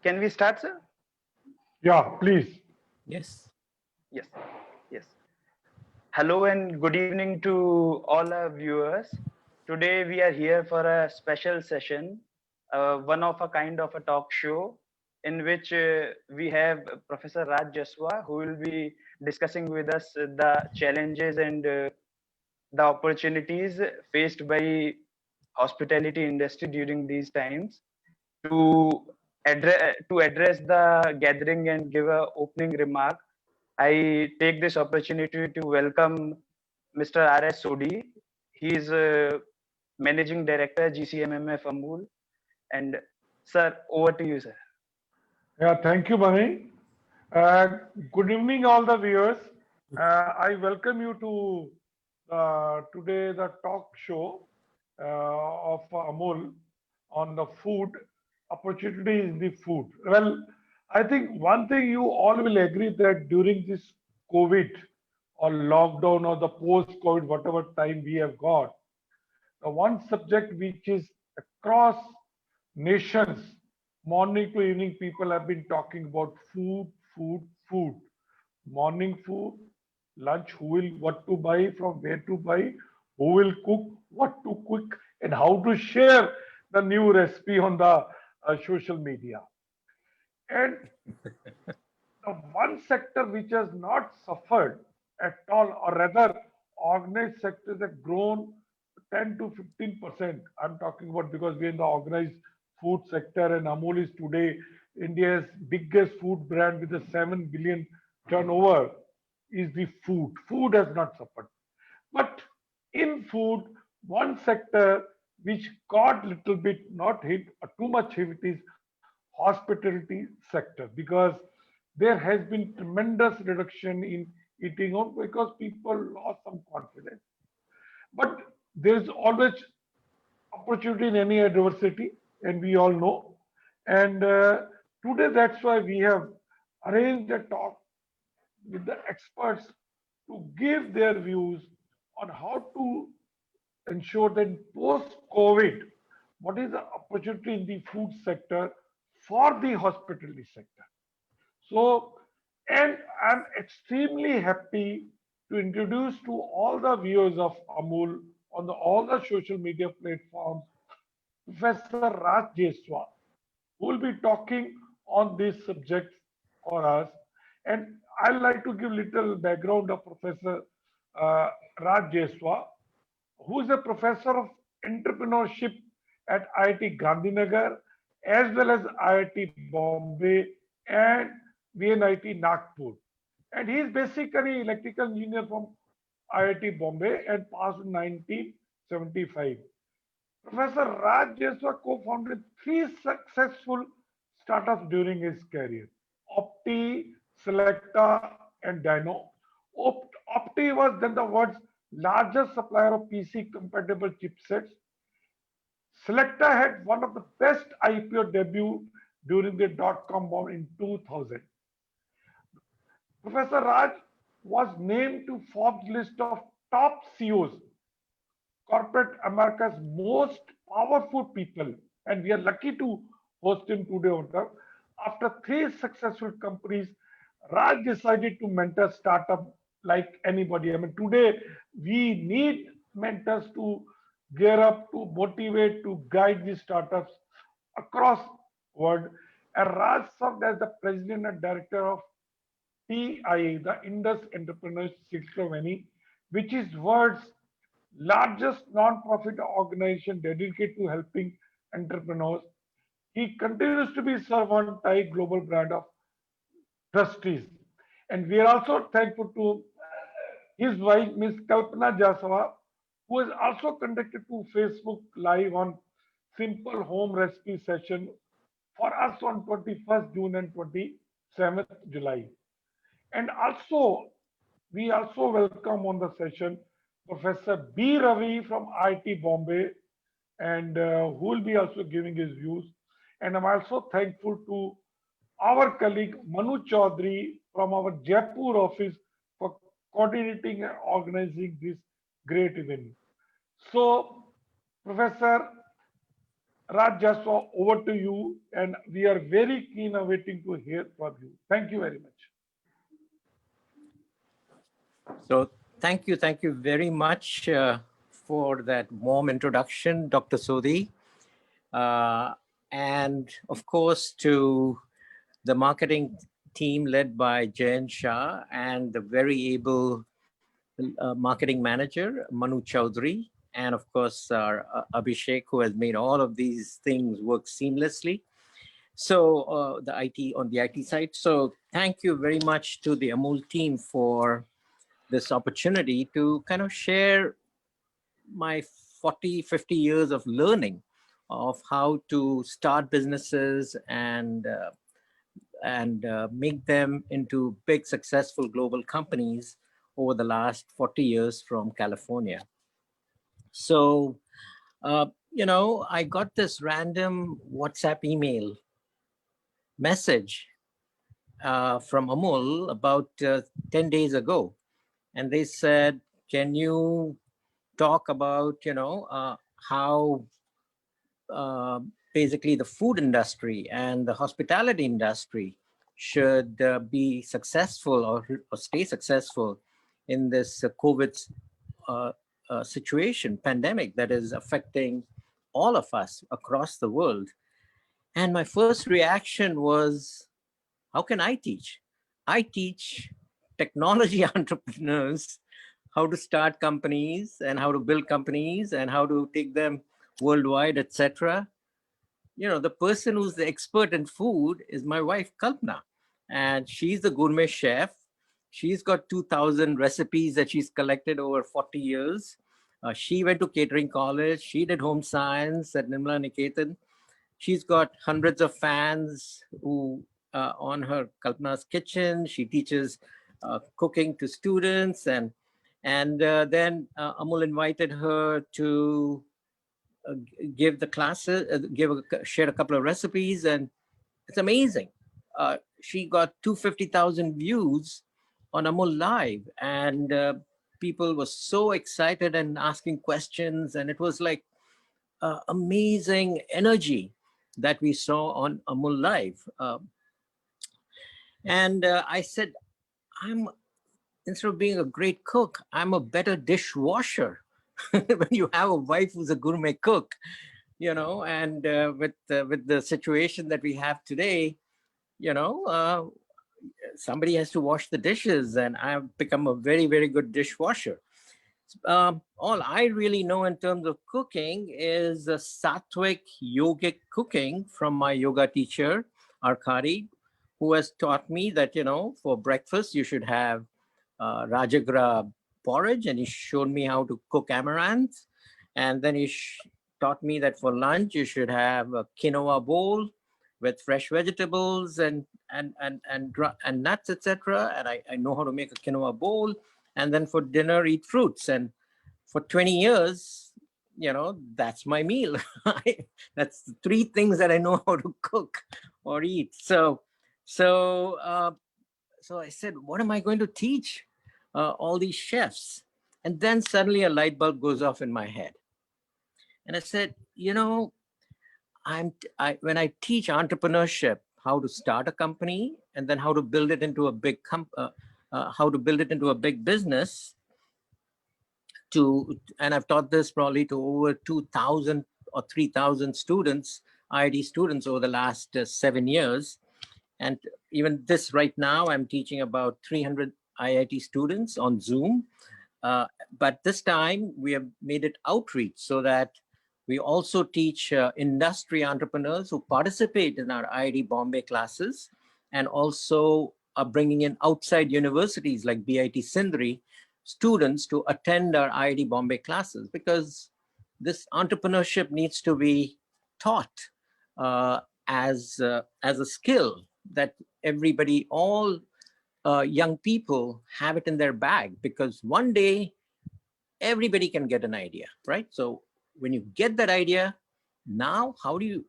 Can we start, sir? Yeah, please. Yes. Yes. Yes. Hello and good evening to all our viewers. Today we are here for a special session, one of a kind of a talk show in which we have Professor Raj Jaswa who will be discussing with us the challenges and the opportunities faced by hospitality industry during these times to address the gathering and give a opening remark. I take this opportunity to welcome Mr. R.S. Sodi. He is Managing Director, GCMMF Amul. And sir, over to you, sir. Yeah, thank you, Bani. Good evening, all the viewers. I welcome you to today the talk show of Amul on the food opportunity in the food. Well, I think one thing you all will agree that during this COVID or lockdown or the post-COVID, whatever time we have got, the one subject which is across nations, morning to evening, people have been talking about food, food, food. Morning food, lunch, who will what to buy, from where to buy, who will cook, what to cook, and how to share the new recipe on the social media. And the one sector which has not suffered at all, or rather, organized sectors have grown 10 to 15%. I'm talking about because we're in the organized food sector, and Amul is today India's biggest food brand with a 7 billion turnover. Is the food. Food has not suffered. But in food, one sector which got little bit not hit or too much hit is hospitality sector, because there has been tremendous reduction in eating out because people lost some confidence. But there is always opportunity in any adversity, and we all know. And today, that's why we have arranged a talk with the experts to give their views on how to ensure that post-COVID, what is the opportunity in the food sector for the hospitality sector. So, and I'm extremely happy to introduce to all the viewers of Amul on all the social media platforms, Professor Raj Jaswa, who will be talking on this subject for us. And I'd like to give little background of Professor uh, Raj Jaswa, who is a professor of entrepreneurship at IIT Gandhinagar as well as IIT Bombay and VNIT Nagpur. And he is basically electrical engineer from IIT Bombay and passed in 1975. Professor Raj Jaswa co-founded three successful startups during his career: Opti, Selecta, and Dino. Opti was then the world's largest supplier of PC-compatible chipsets. Selecta had one of the best IPO debut during the dot-com boom in 2000. Professor Raj was named to Forbes list of top CEOs, corporate America's most powerful people, and we are lucky to host him today on the. After three successful companies, Raj decided to mentor startup like anybody. I mean, today we need mentors to gear up, to motivate, to guide these startups across world. And Raj served as the president and director of TIA, the Indus Entrepreneurs Silicon, which is world's largest non-profit organization dedicated to helping entrepreneurs. He continues to be served on Thai global brand of trustees. And we are also thankful to his wife, Miss Kalpana Jaswa, who has also conducted to Facebook Live on simple home recipe session for us on 21st June and 27th July. And also, we also welcome on the session Professor B. Ravi from IIT Bombay, and who will be also giving his views. And I'm also thankful to our colleague Manu Chaudhary from our Jaipur office for coordinating and organizing this great event. So, Professor Raj, Jaswa, over to you, and we are very keen awaiting to hear from you. Thank you very much. So thank you very much for that warm introduction, Dr. Sodhi. Uh, and of course, to the marketing team led by Jayan Shah and the very able marketing manager, Manu Chaudhary, and of course, our Abhishek, who has made all of these things work seamlessly. So the IT on the IT side. So thank you very much to the Amul team for this opportunity to kind of share my 40, 50 years of learning of how to start businesses and make them into big, successful global companies over the last 40 years from California. So, I got this random WhatsApp email message from Amul about 10 days ago. And they said, can you talk about, how basically the food industry and the hospitality industry should be successful or stay successful in this COVID situation, pandemic that is affecting all of us across the world. And my first reaction was, how can I teach? I teach technology entrepreneurs how to start companies and how to build companies and how to take them worldwide, etc. The person who's the expert in food is my wife, Kalpana. And she's the gourmet chef. She's got 2,000 recipes that she's collected over 40 years. She went to catering college. She did home science at Nimla Niketan. She's got hundreds of fans who on her Kalpana's Kitchen. She teaches cooking to students. And then Amul invited her to give the classes, share a couple of recipes, and it's amazing. She got 250,000 views on Amul Live, and people were so excited and asking questions, and it was like amazing energy that we saw on Amul Live. And I said, instead of being a great cook, I'm a better dishwasher. When you have a wife who's a gourmet cook, and with the situation that we have today, somebody has to wash the dishes, and I've become a very, very good dishwasher. All I really know in terms of cooking is sattvic yogic cooking from my yoga teacher, Arkari, who has taught me that, for breakfast, you should have Rajagra porridge, and he showed me how to cook amaranth. And then he taught me that for lunch, you should have a quinoa bowl with fresh vegetables and nuts, etc. And I know how to make a quinoa bowl. And then for dinner, eat fruits. And for 20 years, that's my meal. That's the three things that I know how to cook or eat. So I said, what am I going to teach all these chefs? And then suddenly a light bulb goes off in my head. And I said, when I teach entrepreneurship, how to start a company and then how to build it into a big business. And I've taught this probably to over 2,000 or 3,000 students, IIT students over the last 7 years. And even this right now, I'm teaching about 300 IIT students on Zoom. But this time we have made it outreach so that we also teach industry entrepreneurs who participate in our IIT Bombay classes, and also are bringing in outside universities like BIT Sindri students to attend our IIT Bombay classes, because this entrepreneurship needs to be taught as a skill that everybody, all young people have it in their bag, because one day everybody can get an idea, right? So when you get that idea, now what do you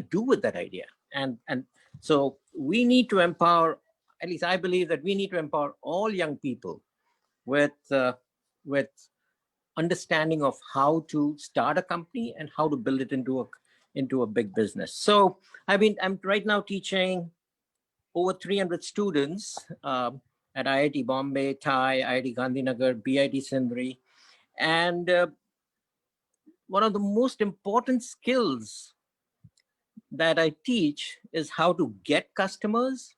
do with that idea? And so we need to empower, at least I believe that we need to empower all young people with understanding of how to start a company and how to build it into into a big business. So I'm right now teaching over 300 students at IIT Bombay, Thai, IIT Gandhinagar, BIT Sindri. And one of the most important skills that I teach is how to get customers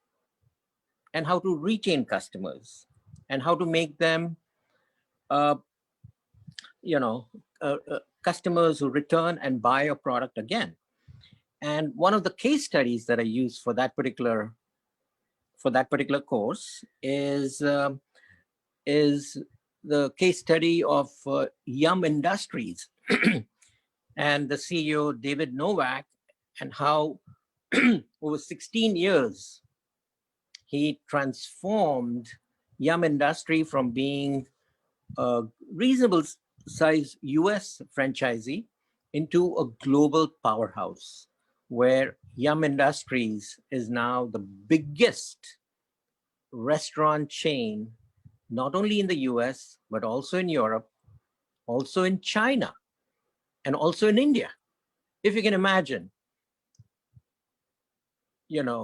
and how to retain customers and how to make them, uh, customers who return and buy your product again. And one of the case studies that I use for that particular course is the case study of Yum Industries and the CEO David Novak, and how over 16 years he transformed Yum Industry from being a reasonable size US franchisee into a global powerhouse, where Yum Industries is now the biggest restaurant chain, not only in the US, but also in Europe, also in China, and also in India. If you can imagine,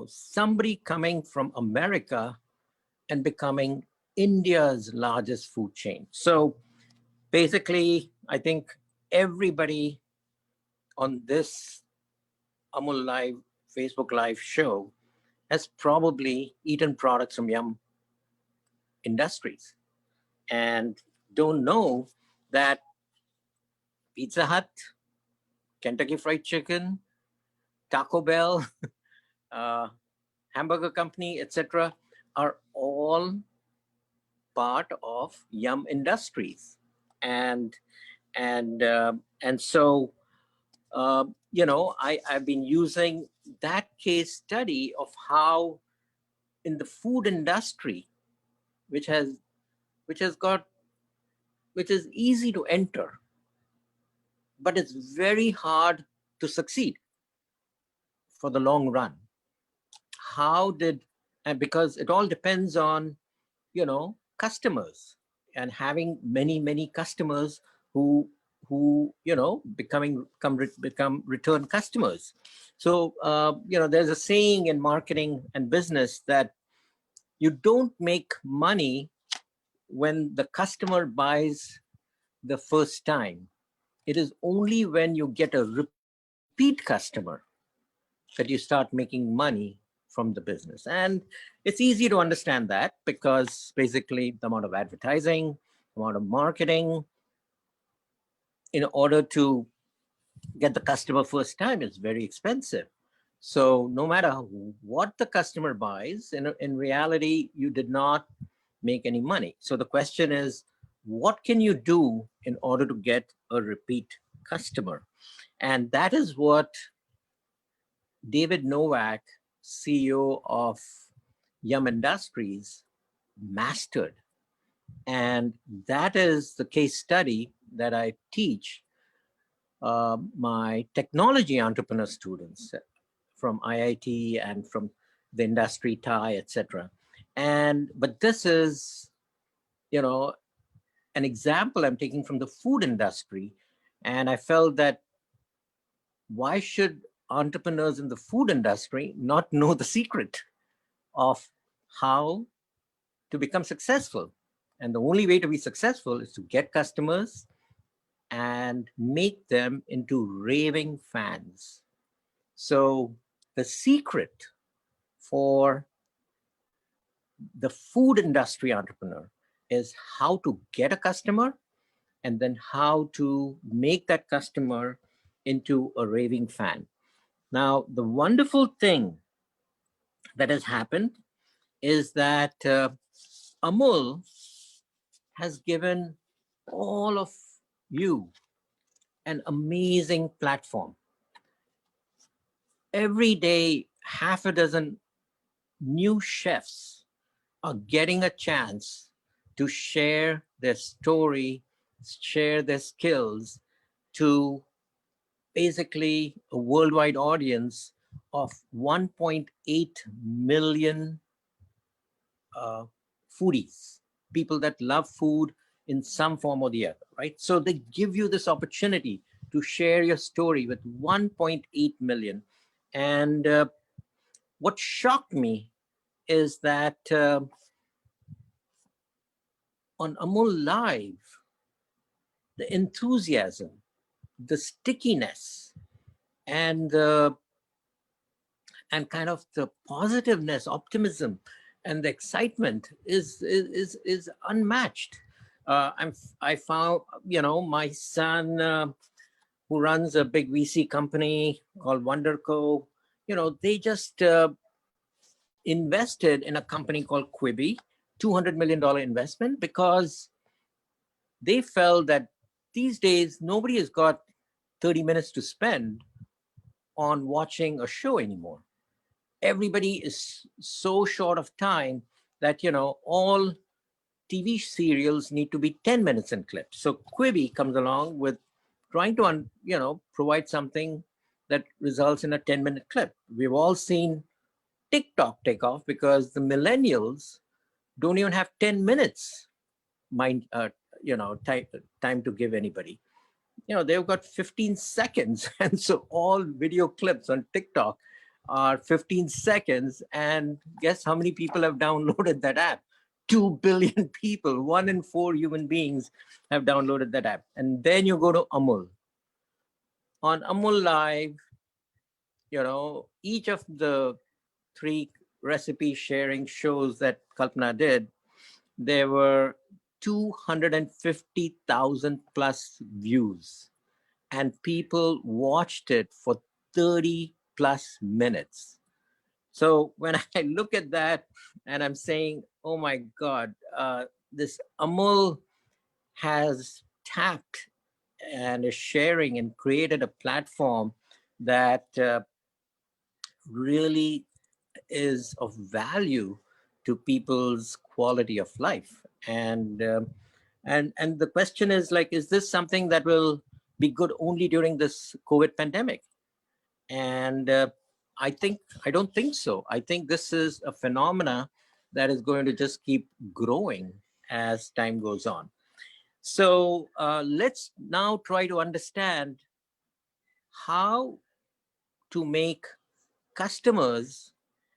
somebody coming from America and becoming India's largest food chain. So basically, I think everybody on this Amul Live, Facebook Live show has probably eaten products from Yum Industries and don't know that Pizza Hut, Kentucky Fried Chicken, Taco Bell, hamburger company, etc., are all part of Yum Industries. And so I've been using that case study of how in the food industry, which is easy to enter, but it's very hard to succeed for the long run. And because it all depends on customers, and having many customers who become return customers. So there's a saying in marketing and business that you don't make money when the customer buys the first time. It is only when you get a repeat customer that you start making money from the business. And it's easy to understand that, because basically the amount of advertising, the amount of marketing in order to get the customer first time is very expensive. So no matter what the customer buys, in reality, you did not make any money. So the question is, what can you do in order to get a repeat customer? And that is what David Novak, CEO of Yum Industries, mastered. And that is the case study that I teach my technology entrepreneur students from IIT and from the industry, Thai, etc. But this is, an example I'm taking from the food industry. And I felt that why should entrepreneurs in the food industry not know the secret of how to become successful? And the only way to be successful is to get customers and make them into raving fans. So the secret for the food industry entrepreneur is how to get a customer and then how to make that customer into a raving fan. Now, the wonderful thing that has happened is that Amul has given all of you an amazing platform. Every day, half a dozen new chefs are getting a chance to share their story, share their skills to basically a worldwide audience of 1.8 million foodies, people that love food in some form or the other, right? So they give you this opportunity to share your story with 1.8 million. And what shocked me is that on Amul Live, the enthusiasm, the stickiness, and kind of the positiveness, optimism, and the excitement is unmatched. I found, my son, who runs a big VC company called Wonderco, they just invested in a company called Quibi, $200 million investment, because they felt that these days nobody has got 30 minutes to spend on watching a show anymore. Everybody is so short of time that, all TV serials need to be 10 minutes in clips. So Quibi comes along with trying to, provide something that results in a 10-minute clip. We've all seen TikTok take off because the millennials don't even have 10 minutes time to give anybody. They've got 15 seconds. And so all video clips on TikTok are 15 seconds. And guess how many people have downloaded that app? 2 billion people, 1 in 4 human beings have downloaded that app. And then you go to Amul. On Amul Live, each of the 3 recipe sharing shows that Kalpana did, there were 250,000 plus views, and people watched it for 30 plus minutes. So when I look at that and I'm saying, oh my God, this Amul has tapped and is sharing and created a platform that really is of value to people's quality of life. And the question is, like, is this something that will be good only during this COVID pandemic? And I don't think so. I think this is a phenomena that is going to just keep growing as time goes on. So let's now try to understand how to make customers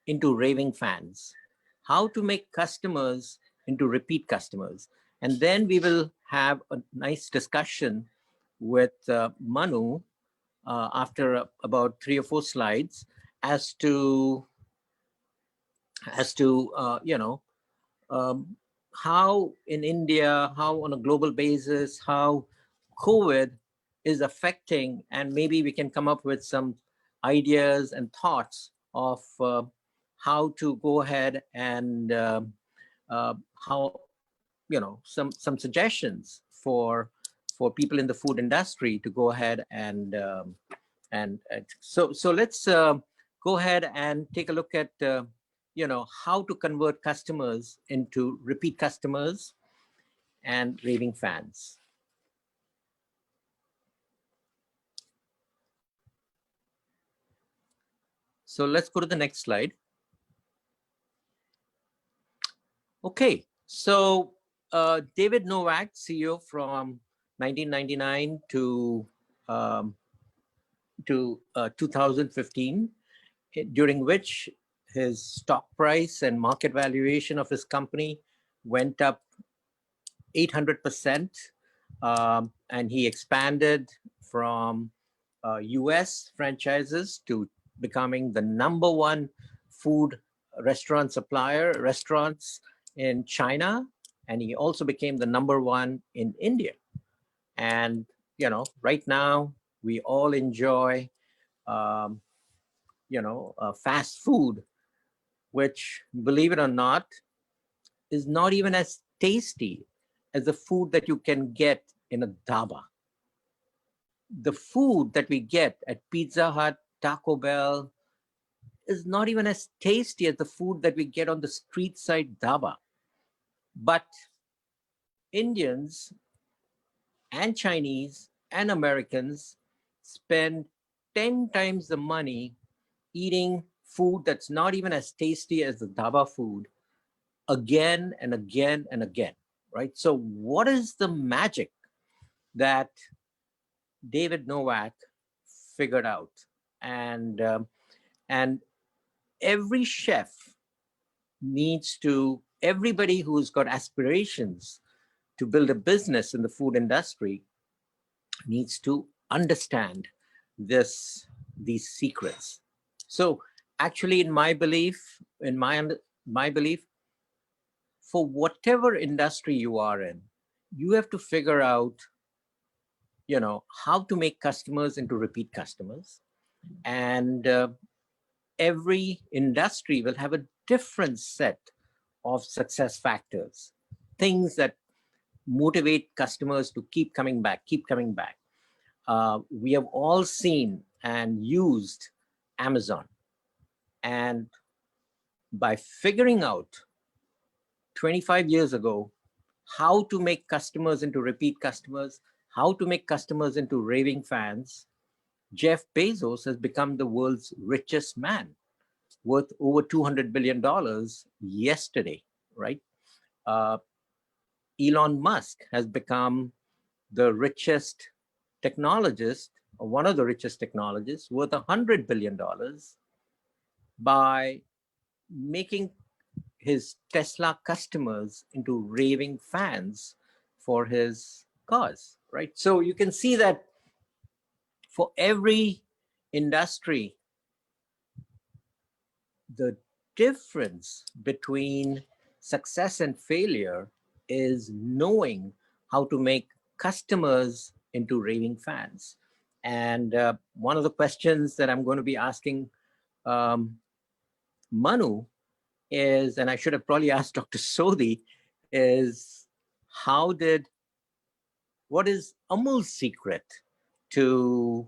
into raving fans, how to make customers into repeat customers. And then we will have a nice discussion with Manu after about 3 or 4 slides as to how in India, how on a global basis, how COVID is affecting, and maybe we can come up with some ideas and thoughts of how to go ahead and how, some suggestions for people in the food industry to go ahead and so let's go ahead and take a look at how to convert customers into repeat customers and raving fans. So let's go to the next slide. Okay, so David Novak, CEO from 1999 to 2015, during which his stock price and market valuation of his company went up 800%, and he expanded from US franchises to becoming the #1 food restaurant supplier, restaurants in China, and he also became the #1 in India. And right now we all enjoy fast food, which, believe it or not, is not even as tasty as the food that you can get in a dhaba. The food that we get at Pizza Hut, Taco Bell, is not even as tasty as the food that we get on the street side dhaba. But Indians and Chinese and Americans spend 10 times the money eating food that's not even as tasty as the dhaba food again and again and again, right? So what is the magic that David Novak figured out. And every chef everybody who's got aspirations to build a business in the food industry needs to understand these secrets. So actually, in my belief, my belief, for whatever industry you are in, you have to figure out, how to make customers into repeat customers. And every industry will have a different set of success factors, things that motivate customers to keep coming back. We have all seen and used Amazon. And by figuring out 25 years ago how to make customers into repeat customers, how to make customers into raving fans, Jeff Bezos has become the world's richest man, worth over $200 billion yesterday, right? Elon Musk has become the richest technologist, or one of the richest technologists, worth $100 billion by making his Tesla customers into raving fans for his cars, right? So you can see that for every industry, the difference between success and failure is knowing how to make customers into raving fans. And one of the questions that I'm going to be asking Manu is, and I should have probably asked Dr. Sodhi, is what is Amul's secret to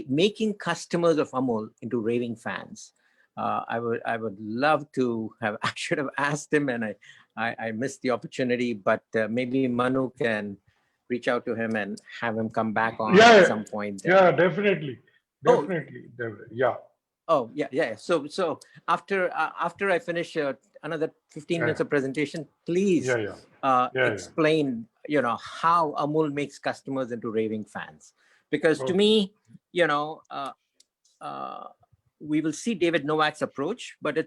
making customers of Amul into raving fans? I would love to have, I should have asked him, and I missed the opportunity, but maybe Manu can reach out to him and have him come back on at some point. Yeah, definitely. Definitely. Yeah. Oh, yeah. So after I finish another 15 minutes of presentation, please explain, how Amul makes customers into raving fans. Because to me, we will see David Novak's approach, but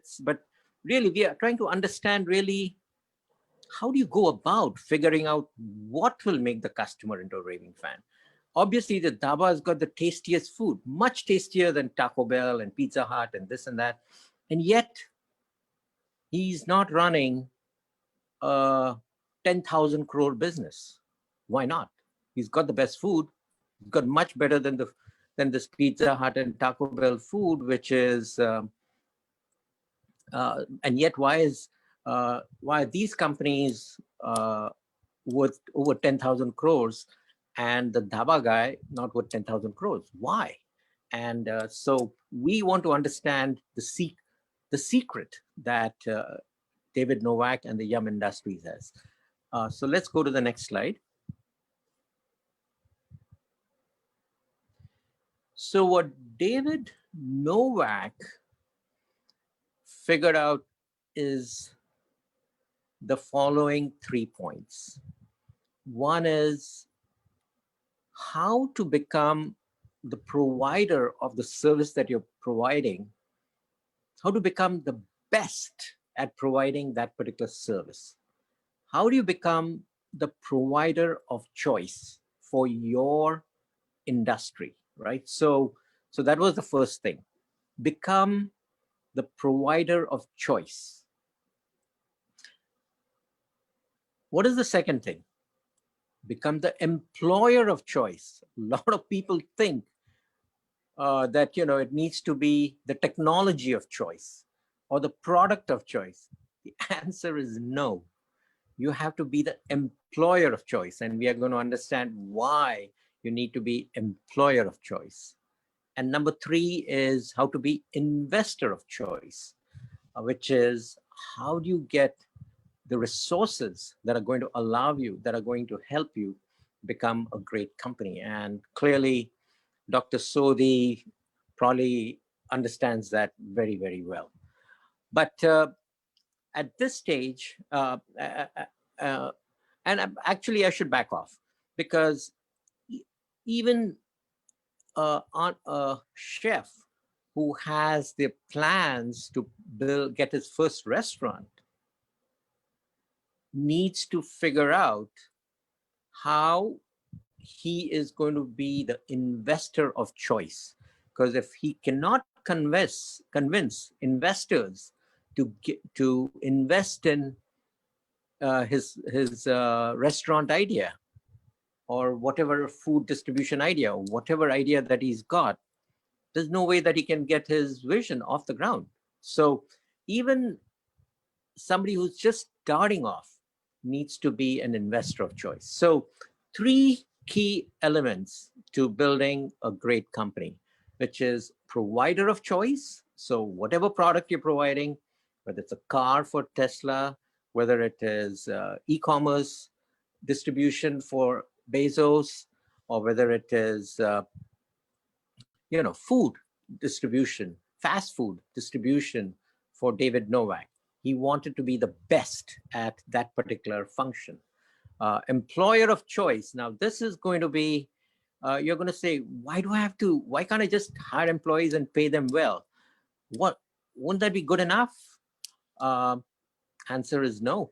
really we are trying to understand really how do you go about figuring out what will make the customer into a raving fan. Obviously, the dhaba has got the tastiest food, much tastier than Taco Bell and Pizza Hut and this and that. And yet, he's not running a 10,000 crore business. Why not? He's got the best food. He's got much better than this Pizza Hut and Taco Bell food, which is, and yet why are these companies worth over 10,000 crores and the dhaba guy not worth 10,000 crores? Why? And so we want to understand the secret that David Novak and the Yum Industries has. So let's go to the next slide. So what David Novak figured out is the following 3 points. One is how to become the provider of the service that you're providing, how to become the best at providing that particular service. How do you become the provider of choice for your industry, right? So that was the first thing. Become the provider of choice. What is the second thing? Become the employer of choice. A lot of people think that it needs to be the technology of choice or the product of choice. The answer is no. You have to be the employer of choice, and we are going to understand why you need to be employer of choice. And number 3 is how to be investor of choice, which is how do you get the resources that are going to allow you, that are going to help you become a great company. And clearly, Dr. Sodhi probably understands that very, very well. But at this stage, and actually I should back off, because even on a chef who has the plans to get his first restaurant needs to figure out how he is going to be the investor of choice. Because if he cannot convince investors to invest in his restaurant idea, or whatever food distribution idea, or whatever idea that he's got, there's no way that he can get his vision off the ground. So even somebody who's just starting off needs to be an investor of choice. So 3 key elements to building a great company, which is provider of choice. So whatever product you're providing, whether it's a car for Tesla, whether it is e-commerce distribution for Bezos, or whether it is food distribution, fast food distribution for David Novak. He wanted to be the best at that particular function. Employer of choice. Now, this is going to be, you're going to say, why can't I just hire employees and pay them well? Wouldn't that be good enough? Answer is no.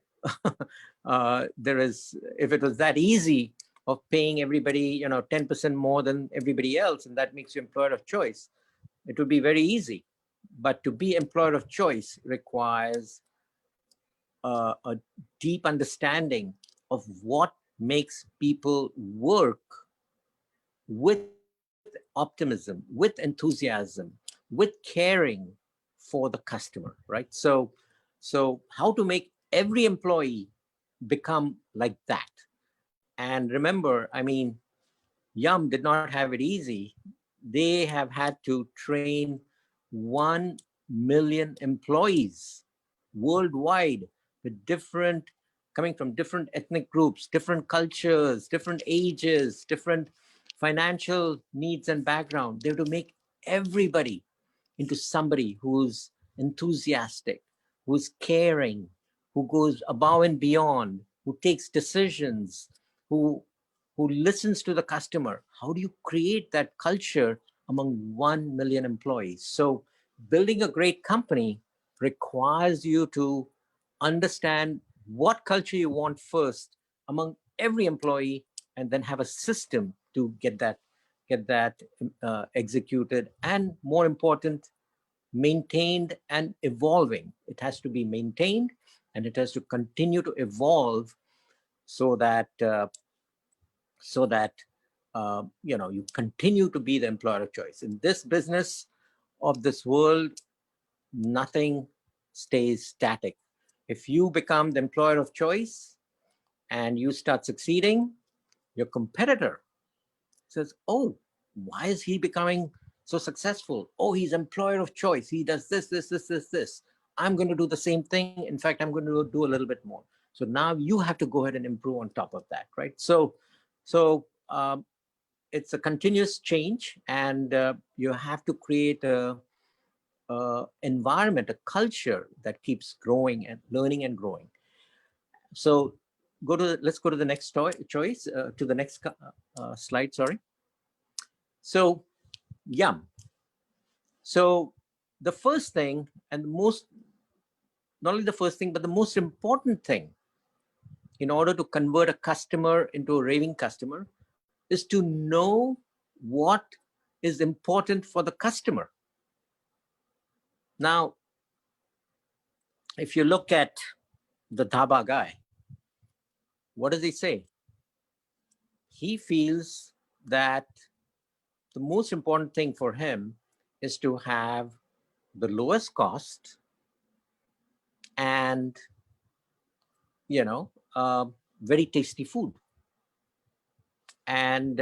If it was that easy of paying everybody, 10% more than everybody else, and that makes you employer of choice, it would be very easy. But to be employer of choice requires a deep understanding of what makes people work with optimism, with enthusiasm, with caring for the customer, right? So how to make every employee become like that. And remember, Yum did not have it easy. They have had to train 1 million employees worldwide with coming from different ethnic groups, different cultures, different ages, different financial needs and background. They have to make everybody into somebody who's enthusiastic, who's caring, who goes above and beyond, who takes decisions, who listens to the customer. How do you create that culture among 1 million employees? So building a great company requires you to understand what culture you want first among every employee, and then have a system to get that executed, and more important, maintained and evolving. It has to be maintained, and it has to continue to evolve so that you continue to be the employer of choice. In this business of this world, nothing stays static. If you become the employer of choice and you start succeeding, your competitor says, oh, why is he becoming so successful? Oh, he's employer of choice. He does this. I'm going to do the same thing. In fact, I'm going to do a little bit more. So now you have to go ahead and improve on top of that, right? So it's a continuous change, and you have to create a environment, a culture that keeps growing and learning and growing. So let's go to the next choice, to the next slide, sorry. So Yum. So the first thing, and not only the first thing, but the most important thing in order to convert a customer into a raving customer is to know what is important for the customer. Now, if you look at the dhaba guy, what does he say? He feels that the most important thing for him is to have the lowest cost and very tasty food, and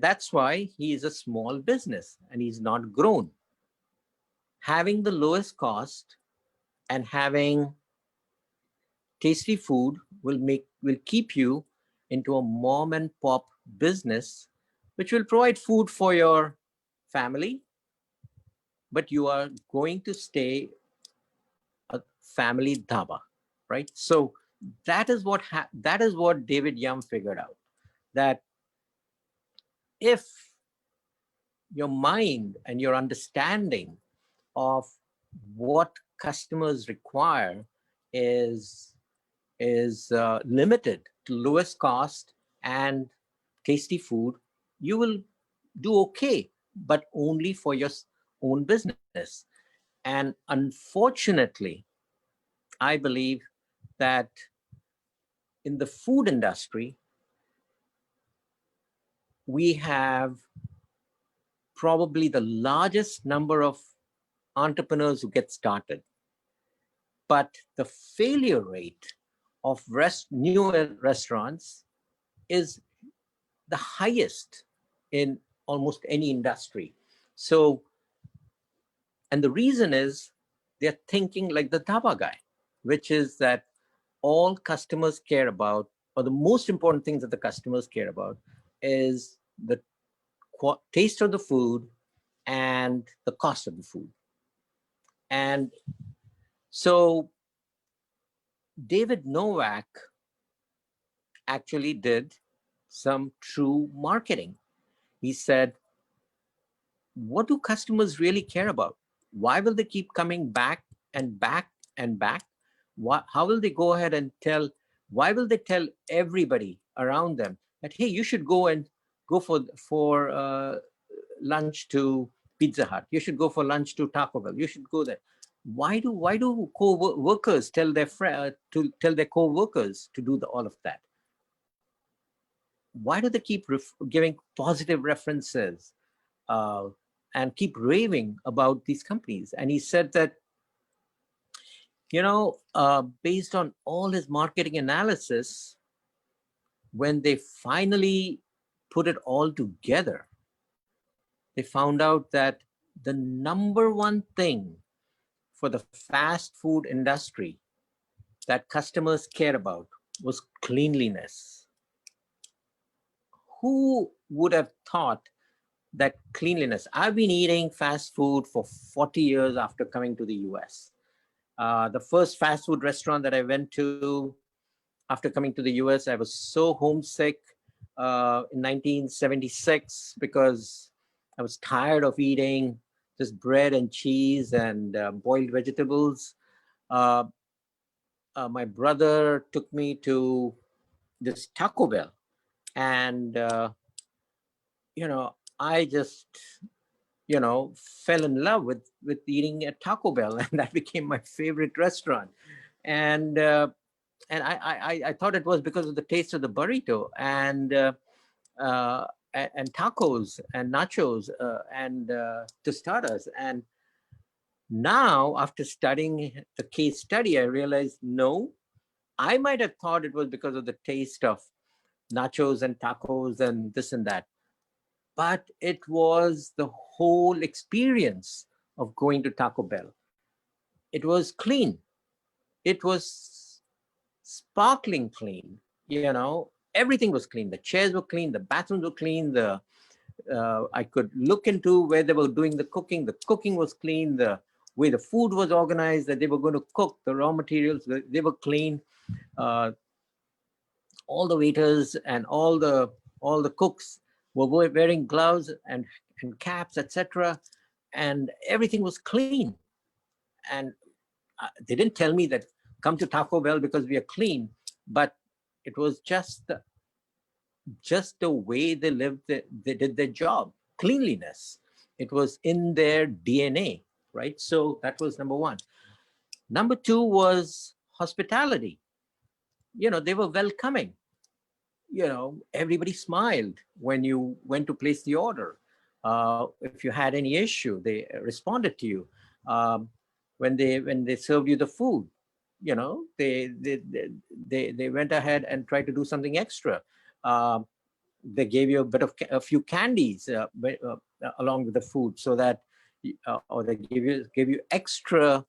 that's why he is a small business and he's not grown. Having the lowest cost and having tasty food will keep you into a mom and pop business, which will provide food for your family, but you are going to stay a family dhaba, right? So that is what David Yum figured out. that if your mind and your understanding of what customers require is limited to lowest cost and tasty food, you will do okay, but only for your own business. And unfortunately, I believe that in the food industry, we have probably the largest number of entrepreneurs who get started, but the failure rate of new restaurants is the highest in almost any industry. So, and the reason is they're thinking like the dhaba guy, which is that all customers care about, or the most important things that the customers care about, is the taste of the food and the cost of the food. And so David Novak actually did some true marketing. He said, what do customers really care about? Why will they keep coming back and back and back? How will they go ahead and why will they tell everybody around them that, hey, you should go for lunch to Pizza Hut. You should go for lunch to Taco Bell. You should go there. Why do co-workers tell their co-workers to do all of that? Why do they keep giving positive references and keep raving about these companies? And he said that, based on all his marketing analysis, when they finally put it all together, they found out that the number one thing for the fast food industry that customers care about was cleanliness. Who would have thought that cleanliness? I've been eating fast food for 40 years after coming to the US. The first fast food restaurant that I went to after coming to the US, I was so homesick in 1976 because I was tired of eating just bread and cheese and boiled vegetables. My brother took me to this Taco Bell, and I just fell in love with eating at Taco Bell, and that became my favorite restaurant. And I thought it was because of the taste of the burrito and tacos and nachos and tostadas. And now, after studying the case study, I realized, no, I might have thought it was because of the taste of nachos and tacos and this and that. But it was the whole experience of going to Taco Bell. It was clean. It was sparkling clean. Everything was clean. The chairs were clean. The bathrooms were clean. I could look into where they were doing the cooking. The cooking was clean. The way the food was organized, that they were going to cook, the raw materials, they were clean. All the waiters and all the cooks were wearing gloves and caps, etc. And everything was clean. And they didn't tell me that come to Taco Bell because we are clean, but it was just the way they lived, they did their job. Cleanliness. It was in their DNA, right? So that was number one. Number two was hospitality. They were welcoming. Everybody smiled when you went to place the order. If you had any issue, they responded to you. When they served you the food, they went ahead and tried to do something extra. They gave you a few candies along with the food, so that, or they gave you extra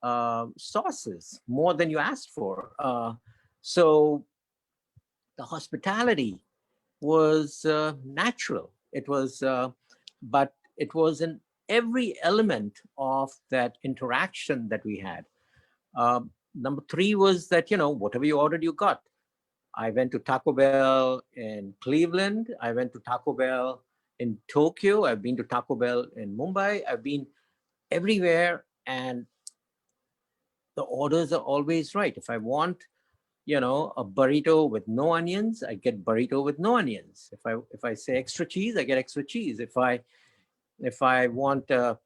sauces, more than you asked for. So the hospitality was natural. It was, but it was in every element of that interaction that we had. Number three was that, whatever you ordered, you got. I went to Taco Bell in Cleveland. I went to Taco Bell in Tokyo. I've been to Taco Bell in Mumbai. I've been everywhere, and the orders are always right. If I want, a burrito with no onions, I get burrito with no onions. If I say extra cheese, I get extra cheese. If I want certain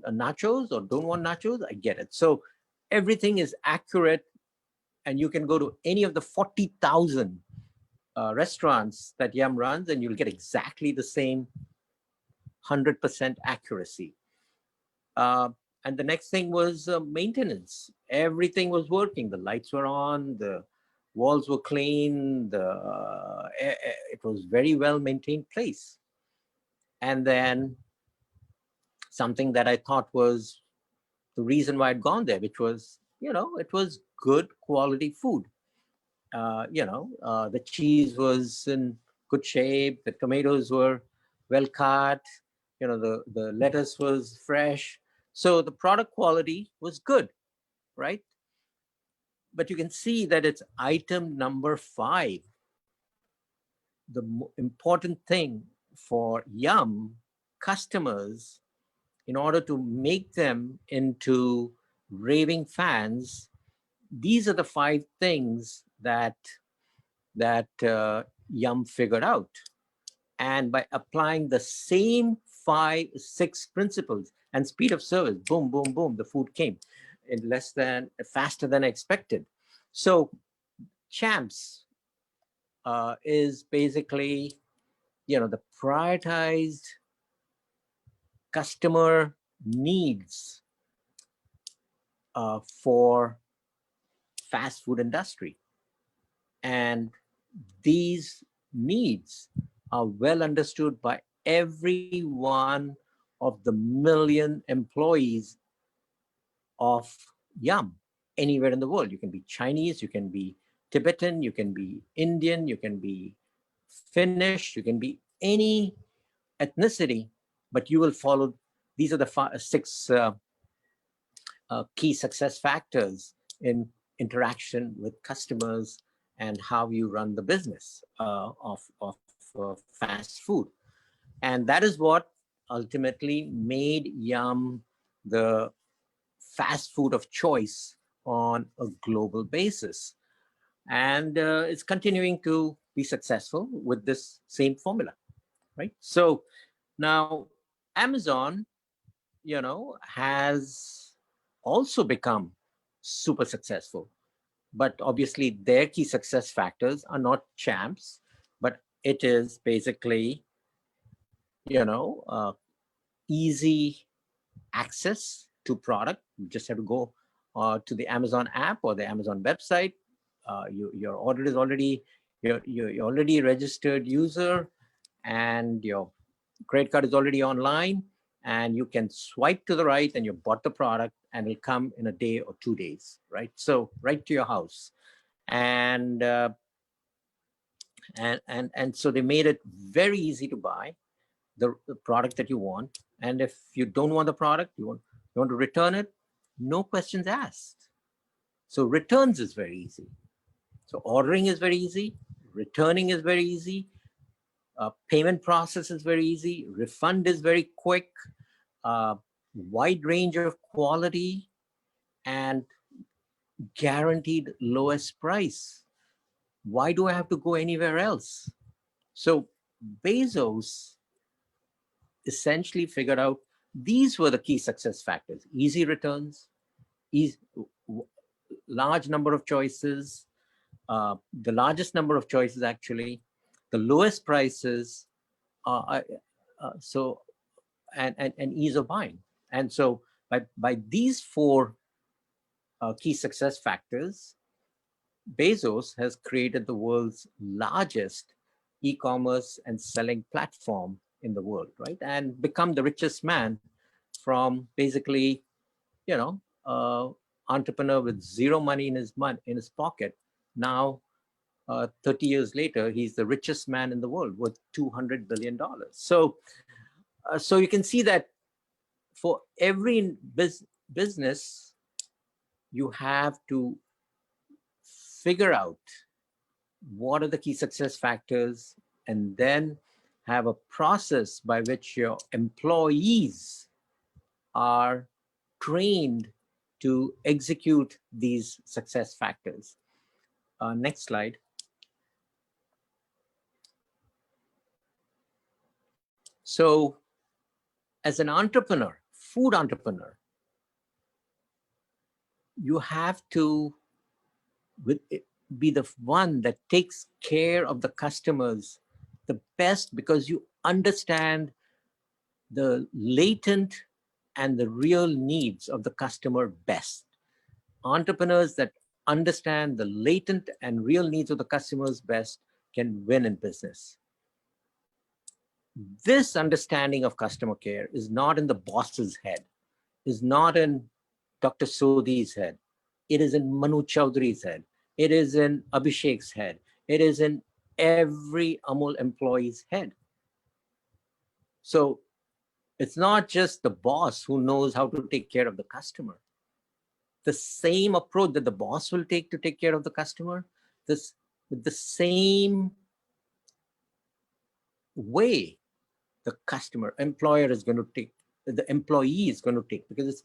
nachos or don't want nachos, I get it. So everything is accurate, and you can go to any of the 40,000 restaurants that Yum runs, and you'll get exactly the same 100% accuracy. And the next thing was maintenance. Everything was working. The lights were on, the walls were clean, it was very well maintained place. And then something that I thought was the reason why I'd gone there, which was, it was good quality food. The cheese was in good shape, the tomatoes were well cut, the lettuce was fresh. So the product quality was good, right? But you can see that it's item number 5. The important thing for Yum customers, in order to make them into raving fans, these are the 5 things that Yum figured out. And by applying the same 6 principles and speed of service, boom, boom, boom, the food came in faster than expected. So Champs is basically, the prioritized customer needs for fast food industry. And these needs are well understood by every one of the million employees of Yum anywhere in the world. You can be Chinese, you can be Tibetan, you can be Indian, you can be Finnish, you can be any ethnicity, but you will follow. These are the 6 key success factors in interaction with customers and how you run the business of fast food. And that is what ultimately made Yum the fast food of choice on a global basis. And it's continuing to be successful with this same formula, right? So now Amazon, has also become super successful. But obviously their key success factors are not Champs, but it is basically, easy access to product. You just have to go to the Amazon app or the Amazon website. Your order is already, you're already a registered user, and your credit card is already online, and you can swipe to the right and you bought the product, and it'll come in a day or 2 days, right? So right to your house. And so they made it very easy to buy the product that you want. And if you don't want the product, you want to return it, no questions asked. So returns is very easy. So ordering is very easy, returning is very easy, payment process is very easy, refund is very quick, wide range of quality, and guaranteed lowest price. Why do I have to go anywhere else? So Bezos essentially figured out these were the key success factors: easy returns, large number of choices, the largest number of choices actually, the lowest prices, and ease of buying. And so by these 4 key success factors, Bezos has created the world's largest e-commerce and selling platform in the world, right? And become the richest man from basically, entrepreneur with 0 money in his pocket. Now, 30 years later, he's the richest man in the world with $200 billion. So you can see that for every business, you have to figure out what are the key success factors, and then have a process by which your employees are trained to execute these success factors. Next slide. So as an entrepreneur, food entrepreneur, you have to be the one that takes care of the customers the best, because you understand the latent and the real needs of the customer best. Entrepreneurs that understand the latent and real needs of the customers best can win in business. This understanding of customer care is not in the boss's head, is not in Dr. Sodhi's head. It is in Manu Chaudhry's head. It is in Abhishek's head. It is in every Amul employee's head. So it's not just the boss who knows how to take care of the customer. The same approach that the boss will take to take care of the customer, this with the same way the employer is going to take, the employee is going to take, because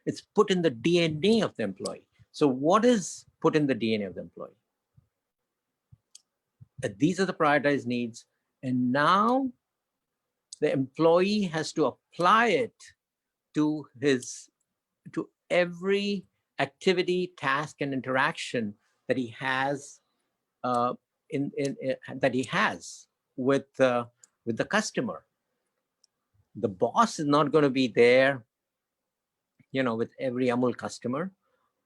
it's put in the DNA of the employee. So what is put in the DNA of the employee? That these are the prioritized needs, and now the employee has to apply it to every activity, task, and interaction that he has with the customer. The boss is not going to be there, with every Amul customer,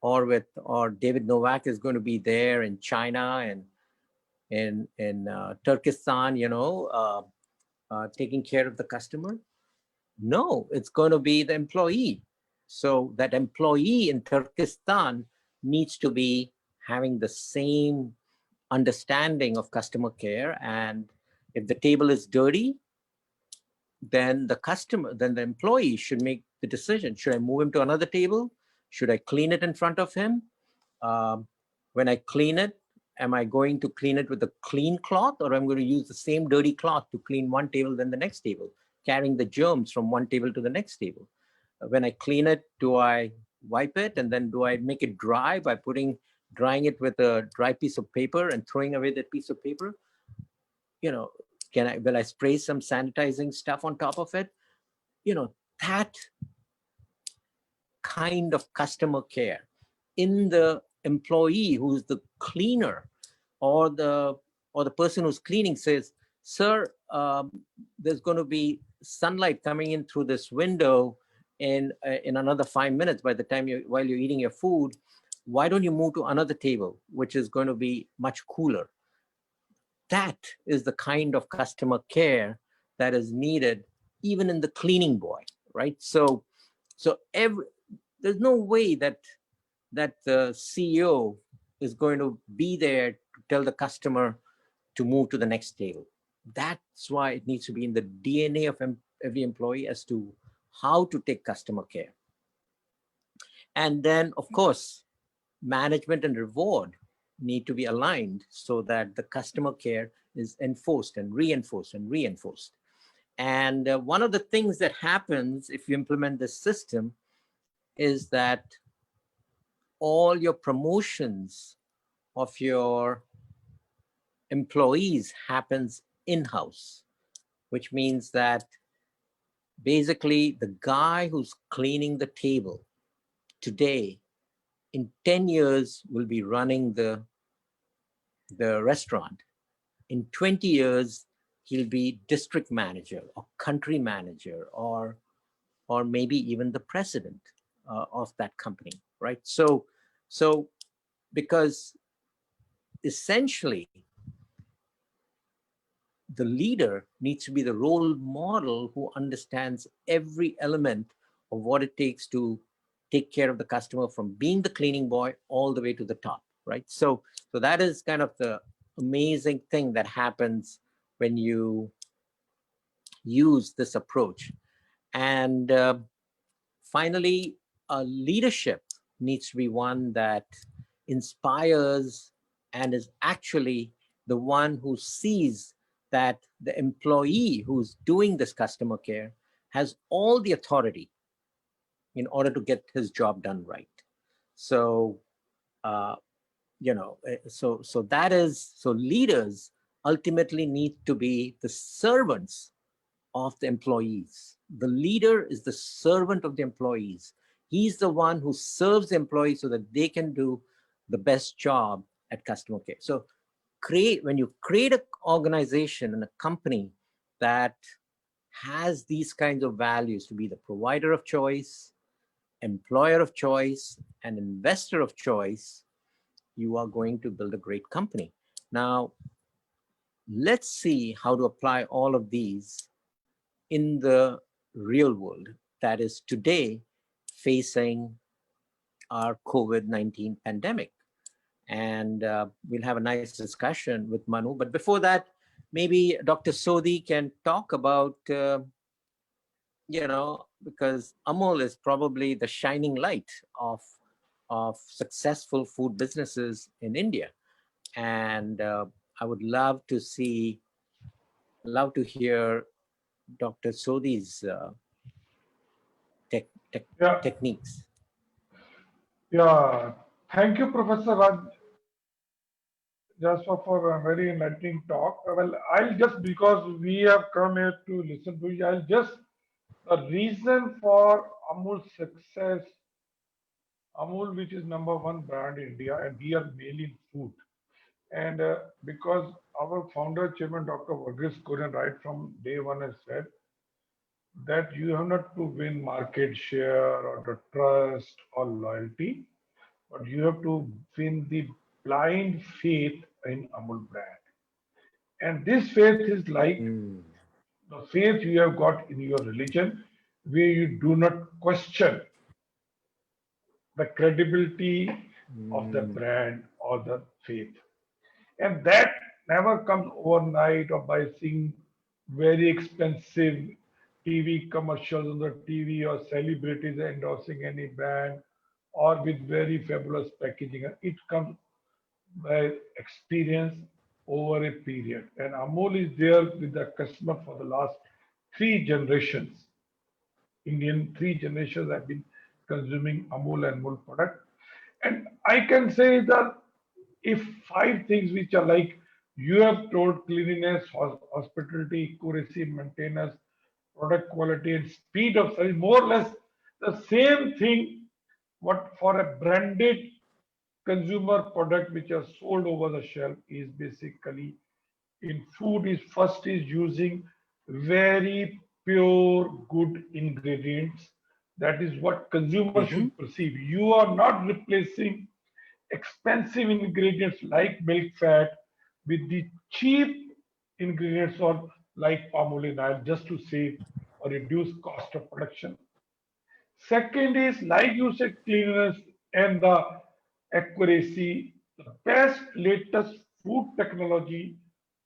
or David Novak is going to be there in China and in Turkestan, taking care of the customer. No, it's going to be the employee. So that employee in Turkestan needs to be having the same understanding of customer care. And if the table is dirty, then the employee should make the decision. Should I move him to another table? Should I clean it in front of him? When I clean it, am I going to clean it with a clean cloth, or I'm going to use the same dirty cloth to clean one table, then the next table, carrying the germs from one table to the next table? When I clean it, do I wipe it, and then do I make it dry by drying it with a dry piece of paper and throwing away that piece of paper? Will I spray some sanitizing stuff on top of it? That kind of customer care in the employee who's the cleaner, or the person who's cleaning says, sir, there's going to be sunlight coming in through this window in another 5 minutes while you're eating your food. Why don't you move to another table, which is going to be much cooler? That is the kind of customer care that is needed even in the cleaning boy, right? So there's no way that the CEO is going to be there to tell the customer to move to the next table. That's why it needs to be in the DNA of every employee as to how to take customer care. And then, of course, management and reward need to be aligned so that the customer care is enforced and reinforced and reinforced. And one of the things that happens if you implement this system is that all your promotions of your employees happens in-house, which means that basically the guy who's cleaning the table today, in 10 years will be running the restaurant. In 20 years, he'll be district manager or country manager, or maybe even the president of that company, right? So because essentially the leader needs to be the role model who understands every element of what it takes to take care of the customer, from being the cleaning boy all the way to the top, right? So that is kind of the amazing thing that happens when you use this approach. And finally, leadership needs to be one that inspires, and is actually the one who sees that the employee who's doing this customer care has all the authority in order to get his job done right. So, uh, so that is, so leaders ultimately need to be the servants of the employees. The leader is the servant of the employees. He's the one who serves the employees so that they can do the best job at customer care. So when you create an organization and a company that has these kinds of values, to be the provider of choice, employer of choice, and investor of choice, you are going to build a great company. Now, let's see how to apply all of these in the real world that is today facing our COVID-19 pandemic. And we'll have a nice discussion with Manu. But before that, maybe Dr. Sodhi can talk about, because Amul is probably the shining light of successful food businesses in India. And I would love to hear Dr. Sodhi's Yeah, techniques. yeah. Thank you, Professor Raj Jaswa, for a very enlightening talk. Well, I'll just, because we have come here to listen to you, I'll just, the reason for Amul's success, Amul, which is number one brand in India, and we are mainly in food. And because our founder, Chairman Dr. Varghese Kurian, right from day one has said that you have not to win market share or the trust or loyalty, but you have to win the blind faith in Amul brand. And this faith is like Mm, the faith you have got in your religion, where you do not question the credibility of the mm, brand or the faith. And that never comes overnight or by seeing very expensive TV commercials on the TV or celebrities endorsing any brand or with very fabulous packaging. It comes by experience over a period. And Amul is there with the customer for the last three generations. Indian three generations have been consuming Amul and Amul product. And I can say that if five things which are like you have told cleanliness, hospitality, accuracy, maintenance, product quality, and speed of service, more or less the same thing what for a branded consumer product which are sold over the shelf is basically in food is first is using very pure good ingredients. That is what consumers mhm, should perceive. You are not replacing expensive ingredients like milk fat with the cheap ingredients or like palm oil just to save or reduce cost of production. Second is, like you said, cleanliness and the accuracy, the best latest food technology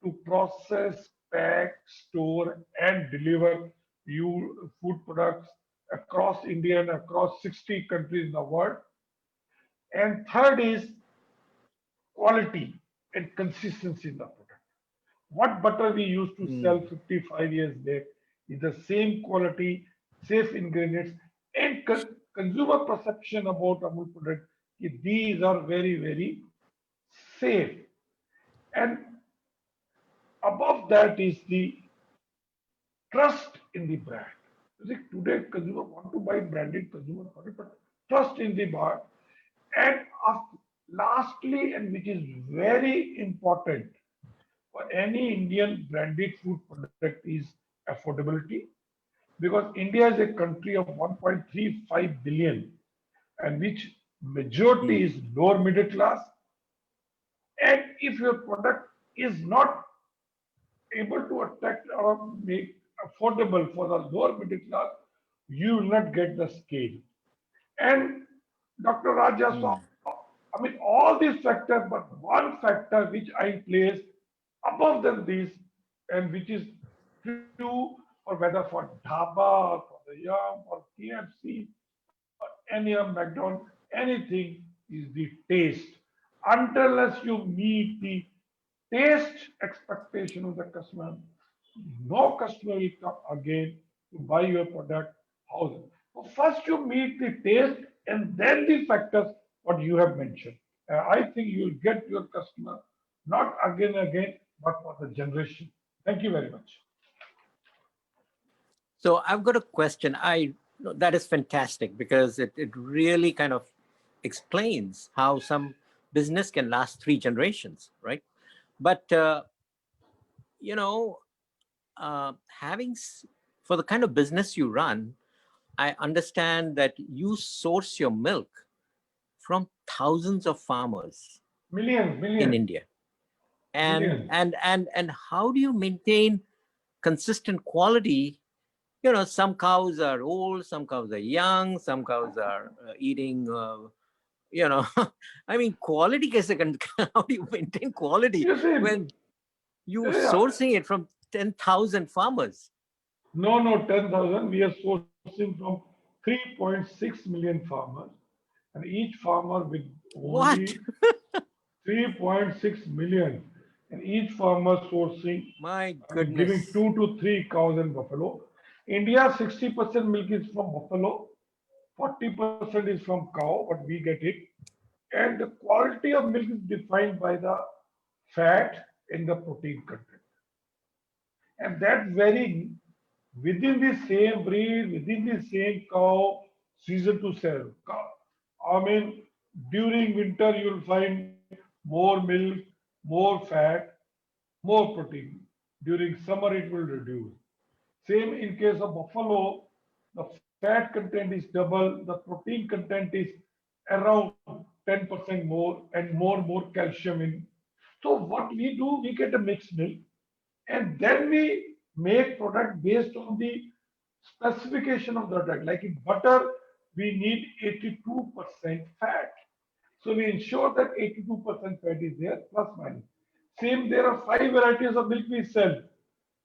to process, pack, store, and deliver you food products across India and across 60 countries in the world. And third is quality and consistency in the product. What butter we used to mm, sell 55 years back is the same quality, safe ingredients, and consumer perception about Amul product. These are very, very safe. And above that is the trust in the brand. You see, today consumer want to buy branded consumer product, but trust in the brand. And lastly, and which is very important for any Indian branded food product is affordability. Because India is a country of 1.35 billion and which majority mm, is lower middle class. And if your product is not able to attract or make affordable for the lower middle class, you will not get the scale. And Dr. Raja mm, saw, I mean, all these factors, but one factor which I place above than these, and which is true for whether for Dhaba, for the Yum, or KFC, or any of McDonald's, anything is the taste. unless you meet the taste expectation of the customer, no customer will come again to buy your product. How? So first you meet the taste and then the factors what you have mentioned. I think you will get your customer not again and again, but for the generation. Thank you very much. So I've got a question. That is fantastic because it really kind of explains how some business can last 3 generations, right? But you know, having for the kind of business you run, I understand that you source your milk from thousands of farmers Millions, in millions, India. And millions. how do you maintain consistent quality? Some cows are old, some cows are young, some cows are eating I mean, quality kaise how do you maintain quality You see, when you're yeah, sourcing it from 10,000 farmers? no, 10,000. We are sourcing from 3.6 million farmers, and each farmer with What? only 3.6 million, and each farmer sourcing, My giving goodness. 2 to 3 cows and buffalo. India 60% milk is from buffalo, 40% is from cow, but we get it. And the quality of milk is defined by the fat and the protein content. And that varying within the same breed, within the same cow, season to sell. I mean, during winter you will find more milk, more fat, more protein. During summer it will reduce. Same in case of buffalo, the fat content is double, the protein content is around 10% more, and more calcium in. So what we do, we get a mixed milk, and then we make product based on the specification of the product. Like in butter, we need 82% fat. So we ensure that 82% fat is there, plus minus. Same, there are 5 varieties of milk we sell.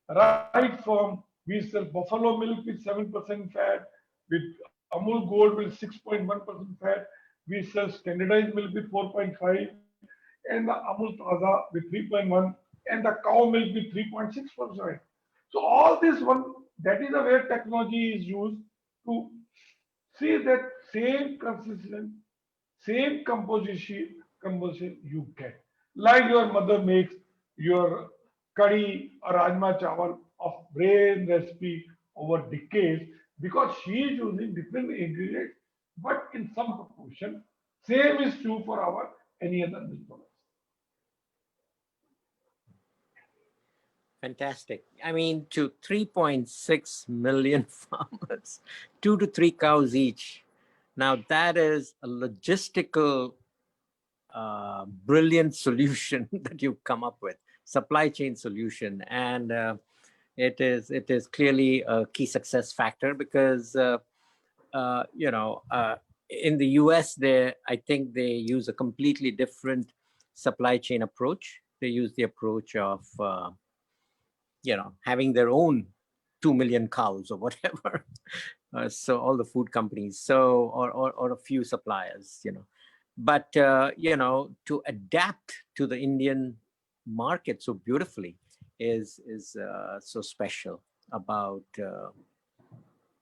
Right from we sell buffalo milk with 7% fat, with Amul Gold with 6.1% fat. We sell standardized milk with 4.5, and the Amul Taza with 3.1, and the cow milk with 3.6%. So all this one, that is the way technology is used to see that same consistent, same composition you get. Like your mother makes your curry or rajma chawal of brain recipe over decades because she is using different ingredients, but in some proportion. Same is true for our any other milk products. Fantastic. I mean, to 3.6 million farmers, 2 to 3 cows each. Now, that is a logistical brilliant solution that you've come up with, supply chain solution. And it is clearly a key success factor because, in the US, I think they use a completely different supply chain approach. They use the approach of having their own 2 million cows or whatever. So all the food companies, or a few suppliers, but to adapt to the Indian market so beautifully is so special about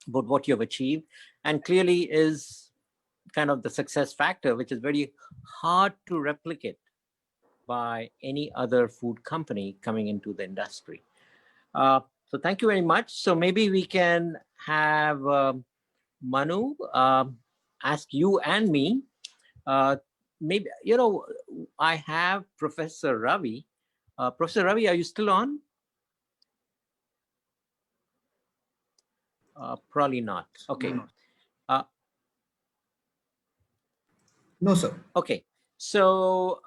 what you have achieved, and clearly is kind of the success factor, which is very hard to replicate by any other food company coming into the industry. So thank you very much. So maybe we can have Manu ask you and me. Maybe, I have Professor Ravi. Professor Ravi, are you still on? Probably not. Okay. No, sir. Okay. So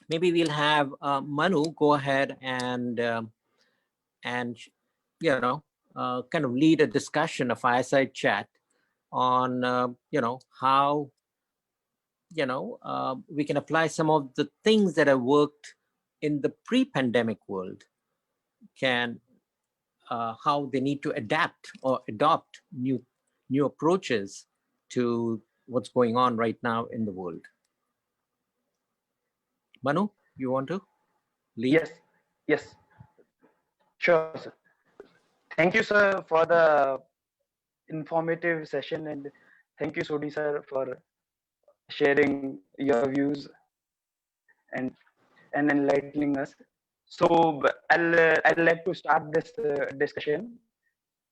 maybe we'll have Manu go ahead and kind of lead a discussion, a fireside chat on how we can apply some of the things that have worked in the pre-pandemic world, how they need to adapt or adopt new approaches to what's going on right now in the world. Manu, you want to lead? Yes, yes, sure, sir. Thank you, sir, for the informative session, and thank you, Sodi sir, for sharing your views and enlightening us. So I'll like to start this discussion.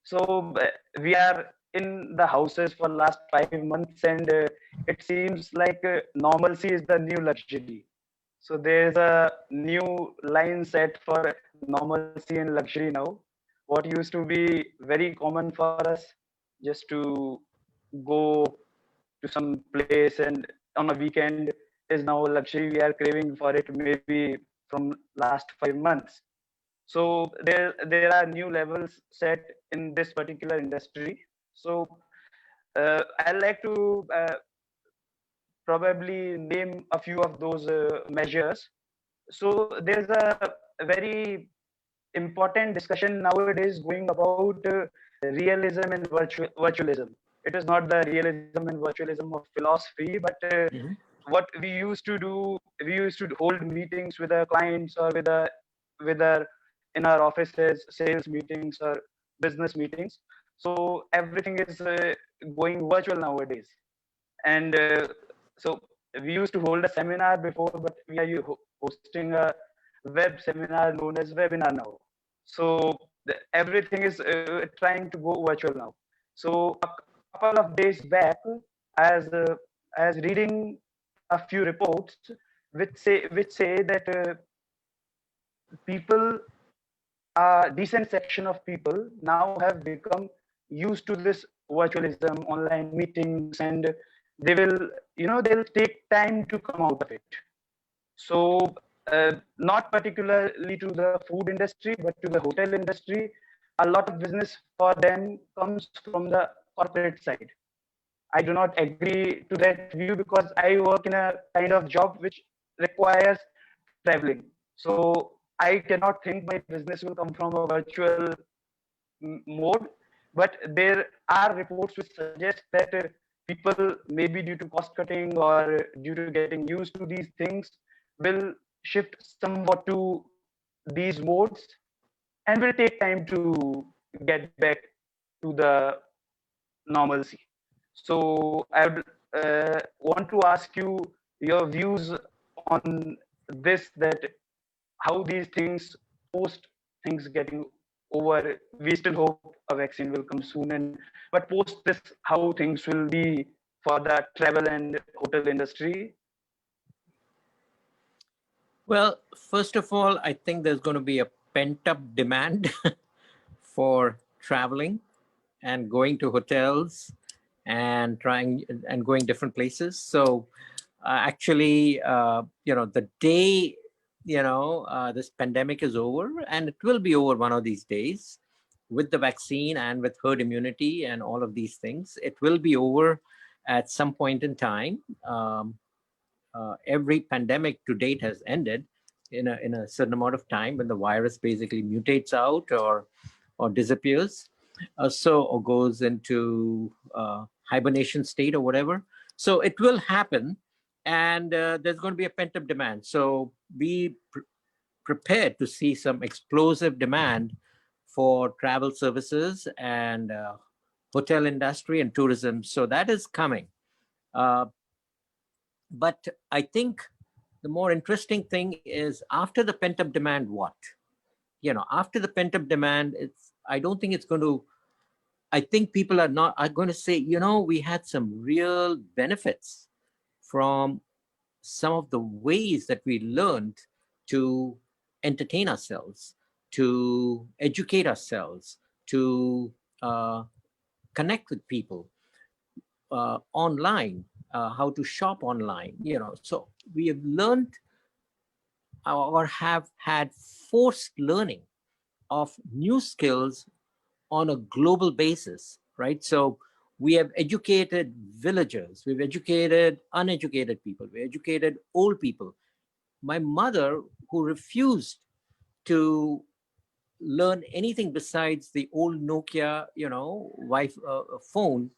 So we are in the houses for last 5 months, and it seems like normalcy is the new luxury. So there's a new line set for normalcy and luxury now. What used to be very common for us, just to go to some place and on a weekend, is now a luxury. We are craving for it maybe from last 5 months. So there are new levels set in this particular industry. So I like to probably name a few of those measures. So there's a very important discussion nowadays going about realism and virtualism. It is not the realism and virtualism of philosophy, but Mhm. what we used to do, we used to hold meetings with our clients or with our in our offices, sales meetings or business meetings. So everything is going virtual nowadays, and so we used to hold a seminar before, but we are hosting a web seminar known as webinar now. So everything is trying to go virtual now. So a couple of days back, as as reading a few reports which say that people, a decent section of people now have become used to this virtualism, online meetings, and they will, they'll take time to come out of it. So not particularly to the food industry, but to the hotel industry, a lot of business for them comes from the corporate side. I do not agree to that view because I work in a kind of job which requires traveling. So I cannot think my business will come from a virtual mode. But there are reports which suggest that people, maybe due to cost cutting or due to getting used to these things, will shift somewhat to these modes and will take time to get back to the normalcy. So I would want to ask you your views on this, that how these things, post things getting over, we still hope a vaccine will come soon, and but post this, how things will be for the travel and hotel industry. Well, first of all, I think there's going to be a pent-up demand for traveling and going to hotels and trying and going different places. So actually, the day, this pandemic is over, and it will be over one of these days with the vaccine and with herd immunity and all of these things. It will be over at some point in time. Every pandemic to date has ended in a certain amount of time when the virus basically mutates out or disappears, or goes into hibernation state or whatever. So it will happen, and there's going to be a pent-up demand. So be prepared to see some explosive demand for travel services and hotel industry and tourism. So that is coming. Uh, but I think the more interesting thing is, after the pent-up demand, what? After the pent-up demand, I don't think it's going to, I think people are going to say, we had some real benefits from some of the ways that we learned to entertain ourselves, to educate ourselves, to connect with people online, how to shop online. So we have learned or have had forced learning of new skills on a global basis, right? So we have educated villagers, we've educated uneducated people, we educated old people. My mother, who refused to learn anything besides the old Nokia, phone,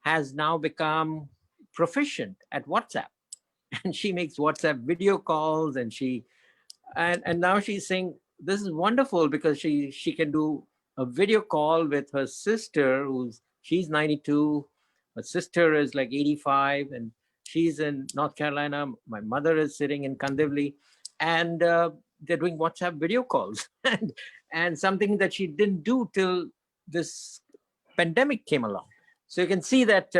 has now become proficient at WhatsApp. and she makes WhatsApp video calls, and now she's saying this is wonderful because she can do a video call with her sister she's 92, her sister is like 85, and she's in North Carolina. My mother is sitting in Kandivali, and they're doing WhatsApp video calls, and something that she didn't do till this pandemic came along. So you can see that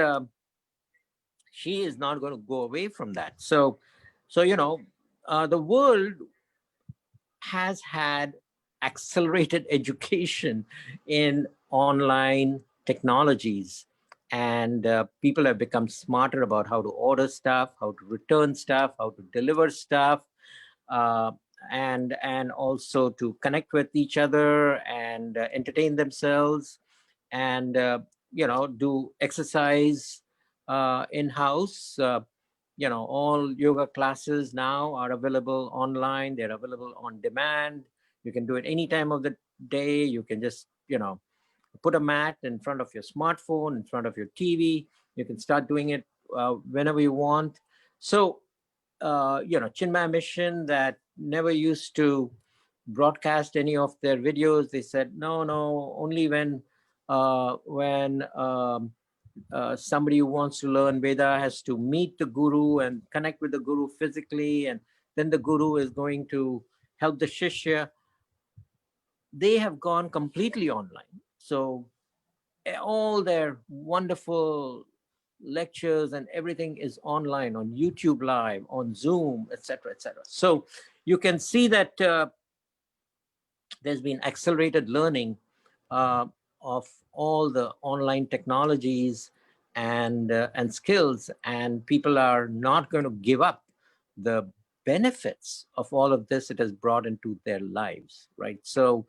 she is not going to go away from that. So the world has had accelerated education in online technologies, and people have become smarter about how to order stuff, how to return stuff, how to deliver stuff, uh, and also to connect with each other and entertain themselves, and do exercise in house. All yoga classes now are available online. They're available on demand. You can do it any time of the day. You can just put a mat in front of your smartphone, in front of your TV. You can start doing it whenever you want. So Chinmay Mission, that never used to broadcast any of their videos, they said no, only when somebody who wants to learn Veda has to meet the guru and connect with the guru physically, and then the guru is going to help the shishya. They have gone completely online. So all their wonderful lectures and everything is online on YouTube Live, on Zoom, etc., etc. So you can see that there's been accelerated learning uh, of all the online technologies and skills, and people are not going to give up the benefits of all of this it has brought into their lives, right? So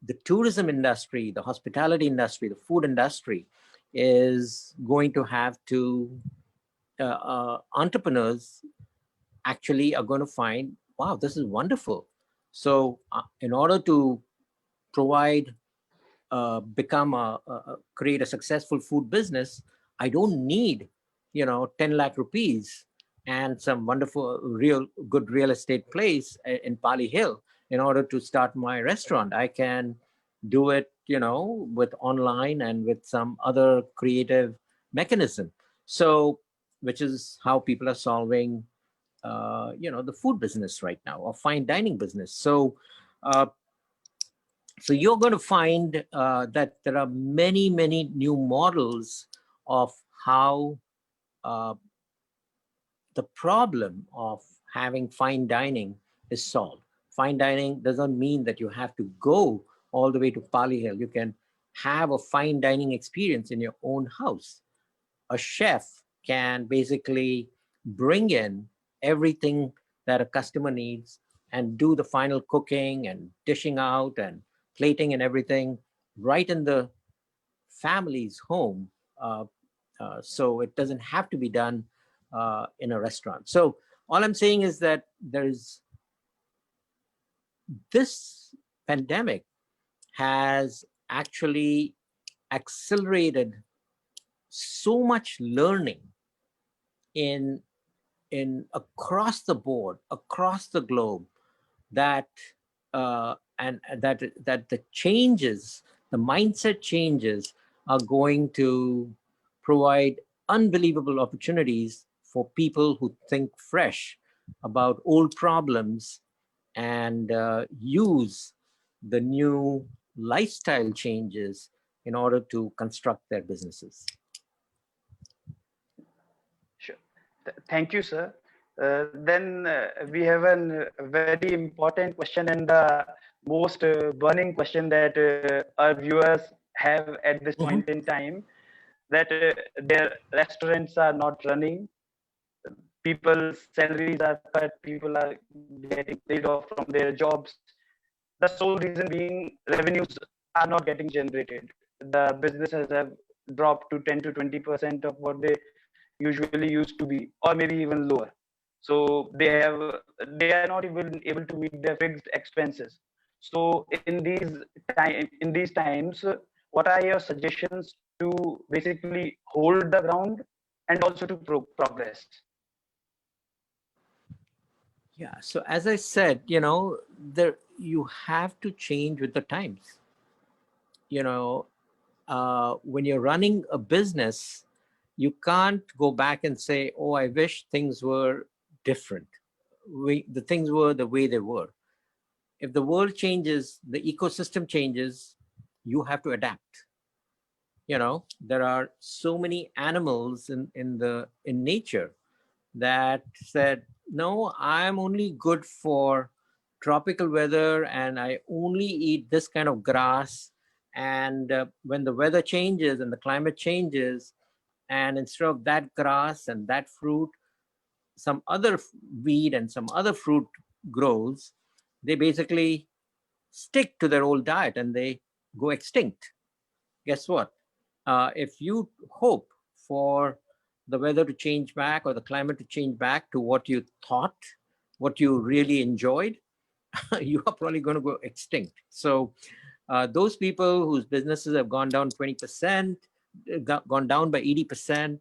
the tourism industry, the hospitality industry, the food industry is going to have to entrepreneurs actually are going to find, wow, this is wonderful. So in order to provide create a successful food business, I don't need 10 lakh rupees and some wonderful good real estate place in Pali Hill in order to start my restaurant. I can do it with online and with some other creative mechanism. So which is how people are solving the food business right now, or fine dining business. Uh, so you're going to find that there are many, many new models of how uh, the problem of having fine dining is solved. Fine dining doesn't mean that you have to go all the way to Pali Hill. You can have a fine dining experience in your own house. A chef can basically bring in everything that a customer needs and do the final cooking and dishing out and plating and everything right in the family's home. So it doesn't have to be done in a restaurant. So all I'm saying is that there's this pandemic has actually accelerated so much learning in across the board, across the globe, that and that the changes, the mindset changes, are going to provide unbelievable opportunities for people who think fresh about old problems and use the new lifestyle changes in order to construct their businesses. Sure. Thank you, sir. Then we have a very important question, and the most burning question that our viewers have at this point in time, that their restaurants are not running, people's salaries are cut, people are getting laid off from their jobs. The sole reason being revenues are not getting generated. The businesses have dropped to 10 to 20% of what they usually used to be, or maybe even lower. So they are not even able to meet their fixed expenses. So in these times, what are your suggestions to basically hold the ground and also to progress? Yeah. So as I said, you have to change with the times. You know, when you're running a business, you can't go back and say, "Oh, I wish things were different." The things were the way they were. If the world changes, the ecosystem changes, you have to adapt. There are so many animals in nature that said, no, I'm only good for tropical weather and I only eat this kind of grass. And when the weather changes and the climate changes, and instead of that grass and that fruit, some other weed and some other fruit grows, they basically stick to their old diet and they go extinct. Guess what? If you hope for the weather to change back or the climate to change back to what you thought, what you really enjoyed, you are probably going to go extinct. So those people whose businesses have gone down 20%, gone down by 80%,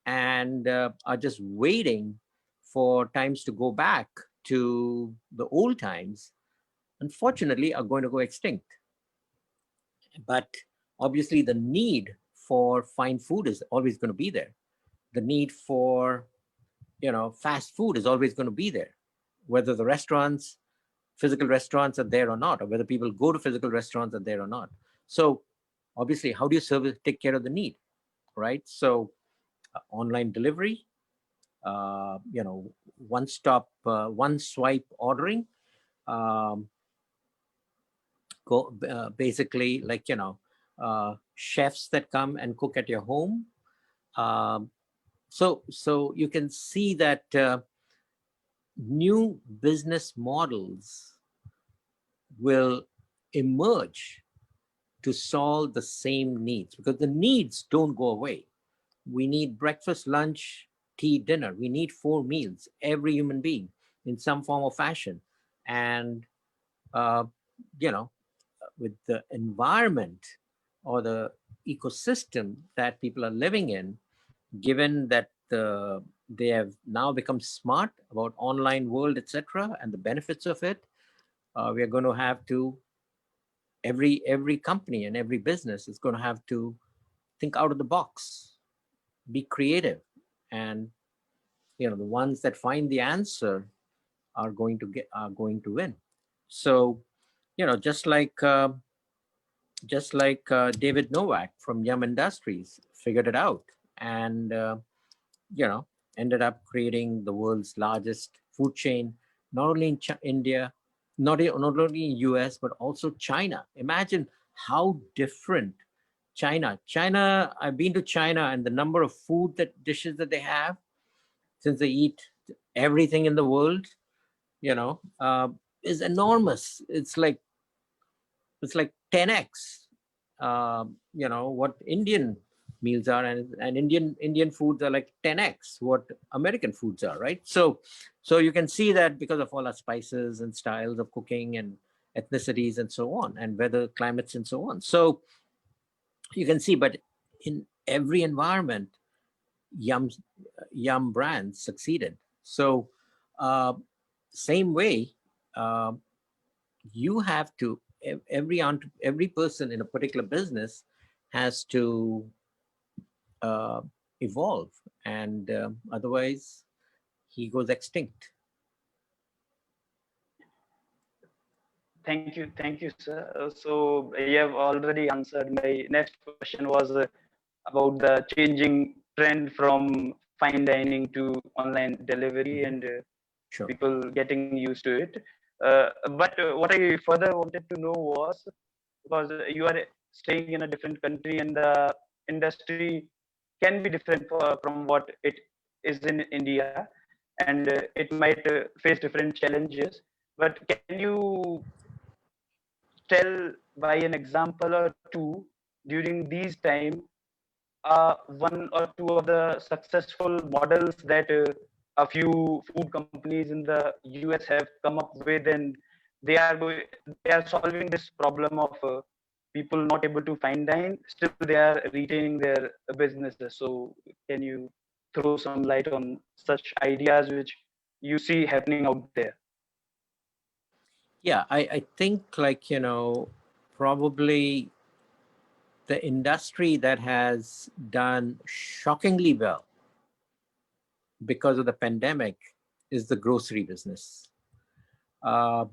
and are just waiting for times to go back to the old times, unfortunately, are going to go extinct. But obviously, the need for fine food is always going to be there. The need for fast food is always going to be there, whether the physical restaurants are there or not, or whether people go to physical restaurants are there or not. So obviously, how do you take care of the need, right? So online delivery, uh, you know, one swipe ordering, um, basically like chefs that come and cook at your home. Um, so you can see that new business models will emerge to solve the same needs, because the needs don't go away. We need breakfast, lunch, tea, dinner. We need 4 meals, every human being, in some form or fashion. And uh, you know with the environment or the ecosystem that people are living in, given that they have now become smart about online world, etc., and the benefits of it, we are going to have to, every company and every business is going to have to think out of the box, be creative, and the ones that find the answer are going to win. So just like David Novak from Yum Industries figured it out, and you know, ended up creating the world's largest food chain, not only in India, not only in US, but also China. Imagine how different China, I've been to China, and the number of dishes that they have, since they eat everything in the world, you know, uh, is enormous. It's like 10x, what Indian meals are, and Indian foods are like 10x what American foods are, right? So you can see that because of all our spices and styles of cooking and ethnicities and so on, and weather, climates, and so on. So you can see, but in every environment, Yum Yum brands succeeded. So uh, same way. Uh, you have to every person in a particular business has to uh, evolve, and otherwise he goes extinct. Thank you, sir. So you have already answered. My next question was about the changing trend from fine dining to online delivery, and Sure. people getting used to it. But what I further wanted to know was, because you are staying in a different country and the industry can be different from what it is in India, and it might face different challenges. But can you tell by an example or two during these time one or two of the successful models that a few food companies in the US have come up with, and they are solving this problem of people not able to find dine, still they are retaining their businesses. So can you throw some light on such ideas which you see happening out there? Yeah, I think, like, probably the industry that has done shockingly well because of the pandemic is the grocery business. Uh,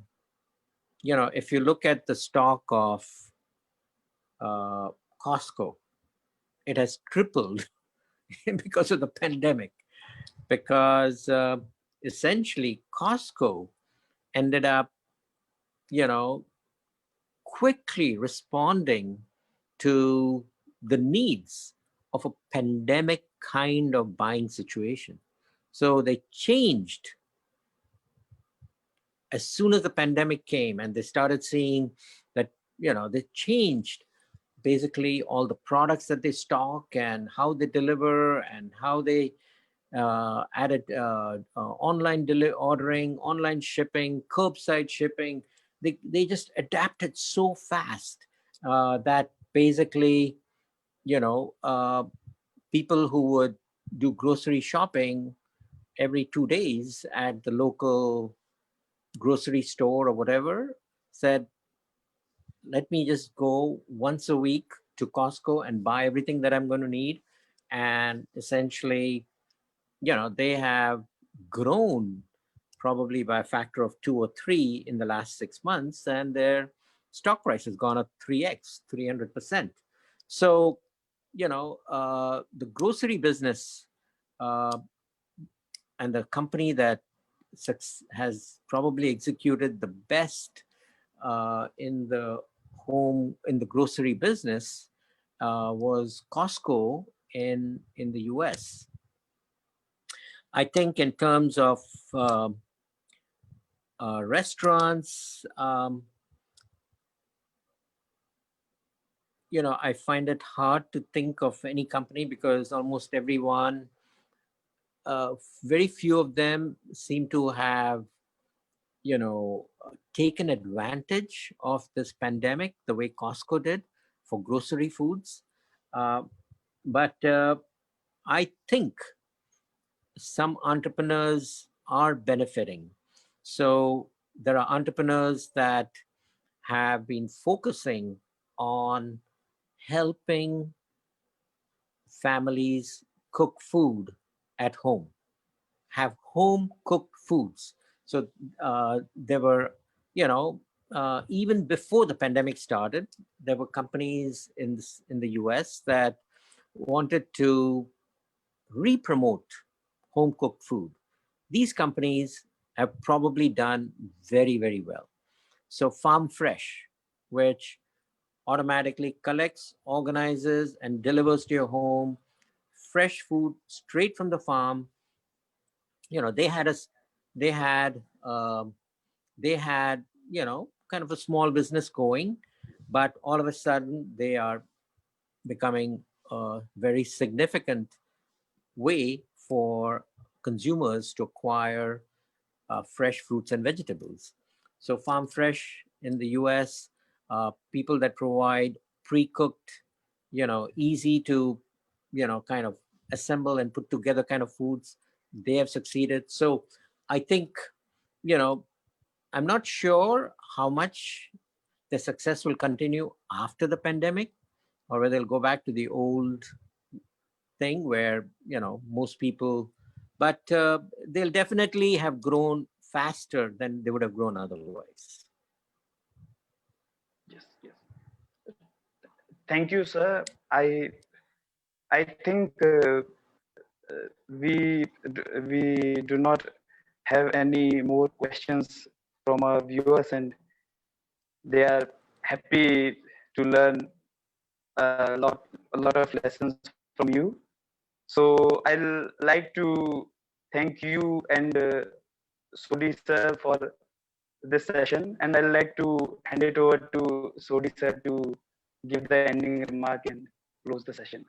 if you look at the stock of uh, Costco, it has tripled because of the pandemic, because essentially Costco ended up, you know, quickly responding to the needs of a pandemic kind of buying situation. So they changed as soon as the pandemic came, and they started seeing that, they changed basically all the products that they stock and how they deliver and how they added online ordering, online shipping, curbside shipping. They just adapted so fast that basically, people who would do grocery shopping every 2 days at the local grocery store or whatever said, let me just go once a week to Costco and buy everything that I'm going to need. And essentially, they have grown probably by a factor of 2 or 3 in the last 6 months, and their stock price has gone up 3x, 300%. So, the grocery business uh, and the company that has probably executed the best in the grocery business was Costco in the US. I think in terms of uh, restaurants, I find it hard to think of any company because almost everyone, very few of them seem to have, taken advantage of this pandemic the way Costco did for grocery foods. Uh, but I think some entrepreneurs are benefiting. So there are entrepreneurs that have been focusing on helping families cook food at home, have home cooked foods. So there were, even before the pandemic started, there were companies in the US that wanted to re-promote home cooked food. These companies have probably done very, very well. So Farm Fresh, which automatically collects, organizes, and delivers to your home fresh food straight from the farm. They had us, they had, they had, kind of a small business going, but all of a sudden they are becoming a very significant way for consumers to acquire fresh fruits and vegetables. So Farm Fresh in the US, people that provide pre-cooked, easy to, kind of assemble and put together kind of foods, they have succeeded. So I think, you know, I'm not sure how much the success will continue after the pandemic, or whether they'll go back to the old thing where, most people, but they'll definitely have grown faster than they would have grown otherwise. Yes, yes. Thank you, sir. I think we do not have any more questions from our viewers, and they are happy to learn a lot of lessons from you. So I'll like to thank you and Sodi sir for this session, and I'd like to hand it over to Sodi sir to give the ending remark and close the session.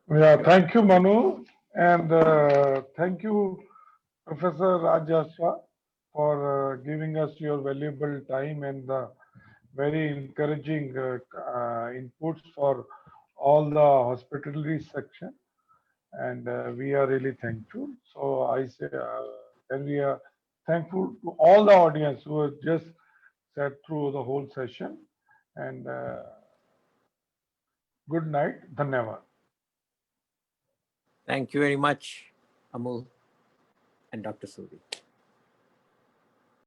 Yeah, thank you, Manu, and thank you, Professor Jaswa, for giving us your valuable time and the very encouraging inputs for all the hospitality section. And we are really thankful. So I say And we are thankful to all the audience who have just sat through the whole session. And good night. Dhanyavad. Thank you very much, Amul and Dr. Suri.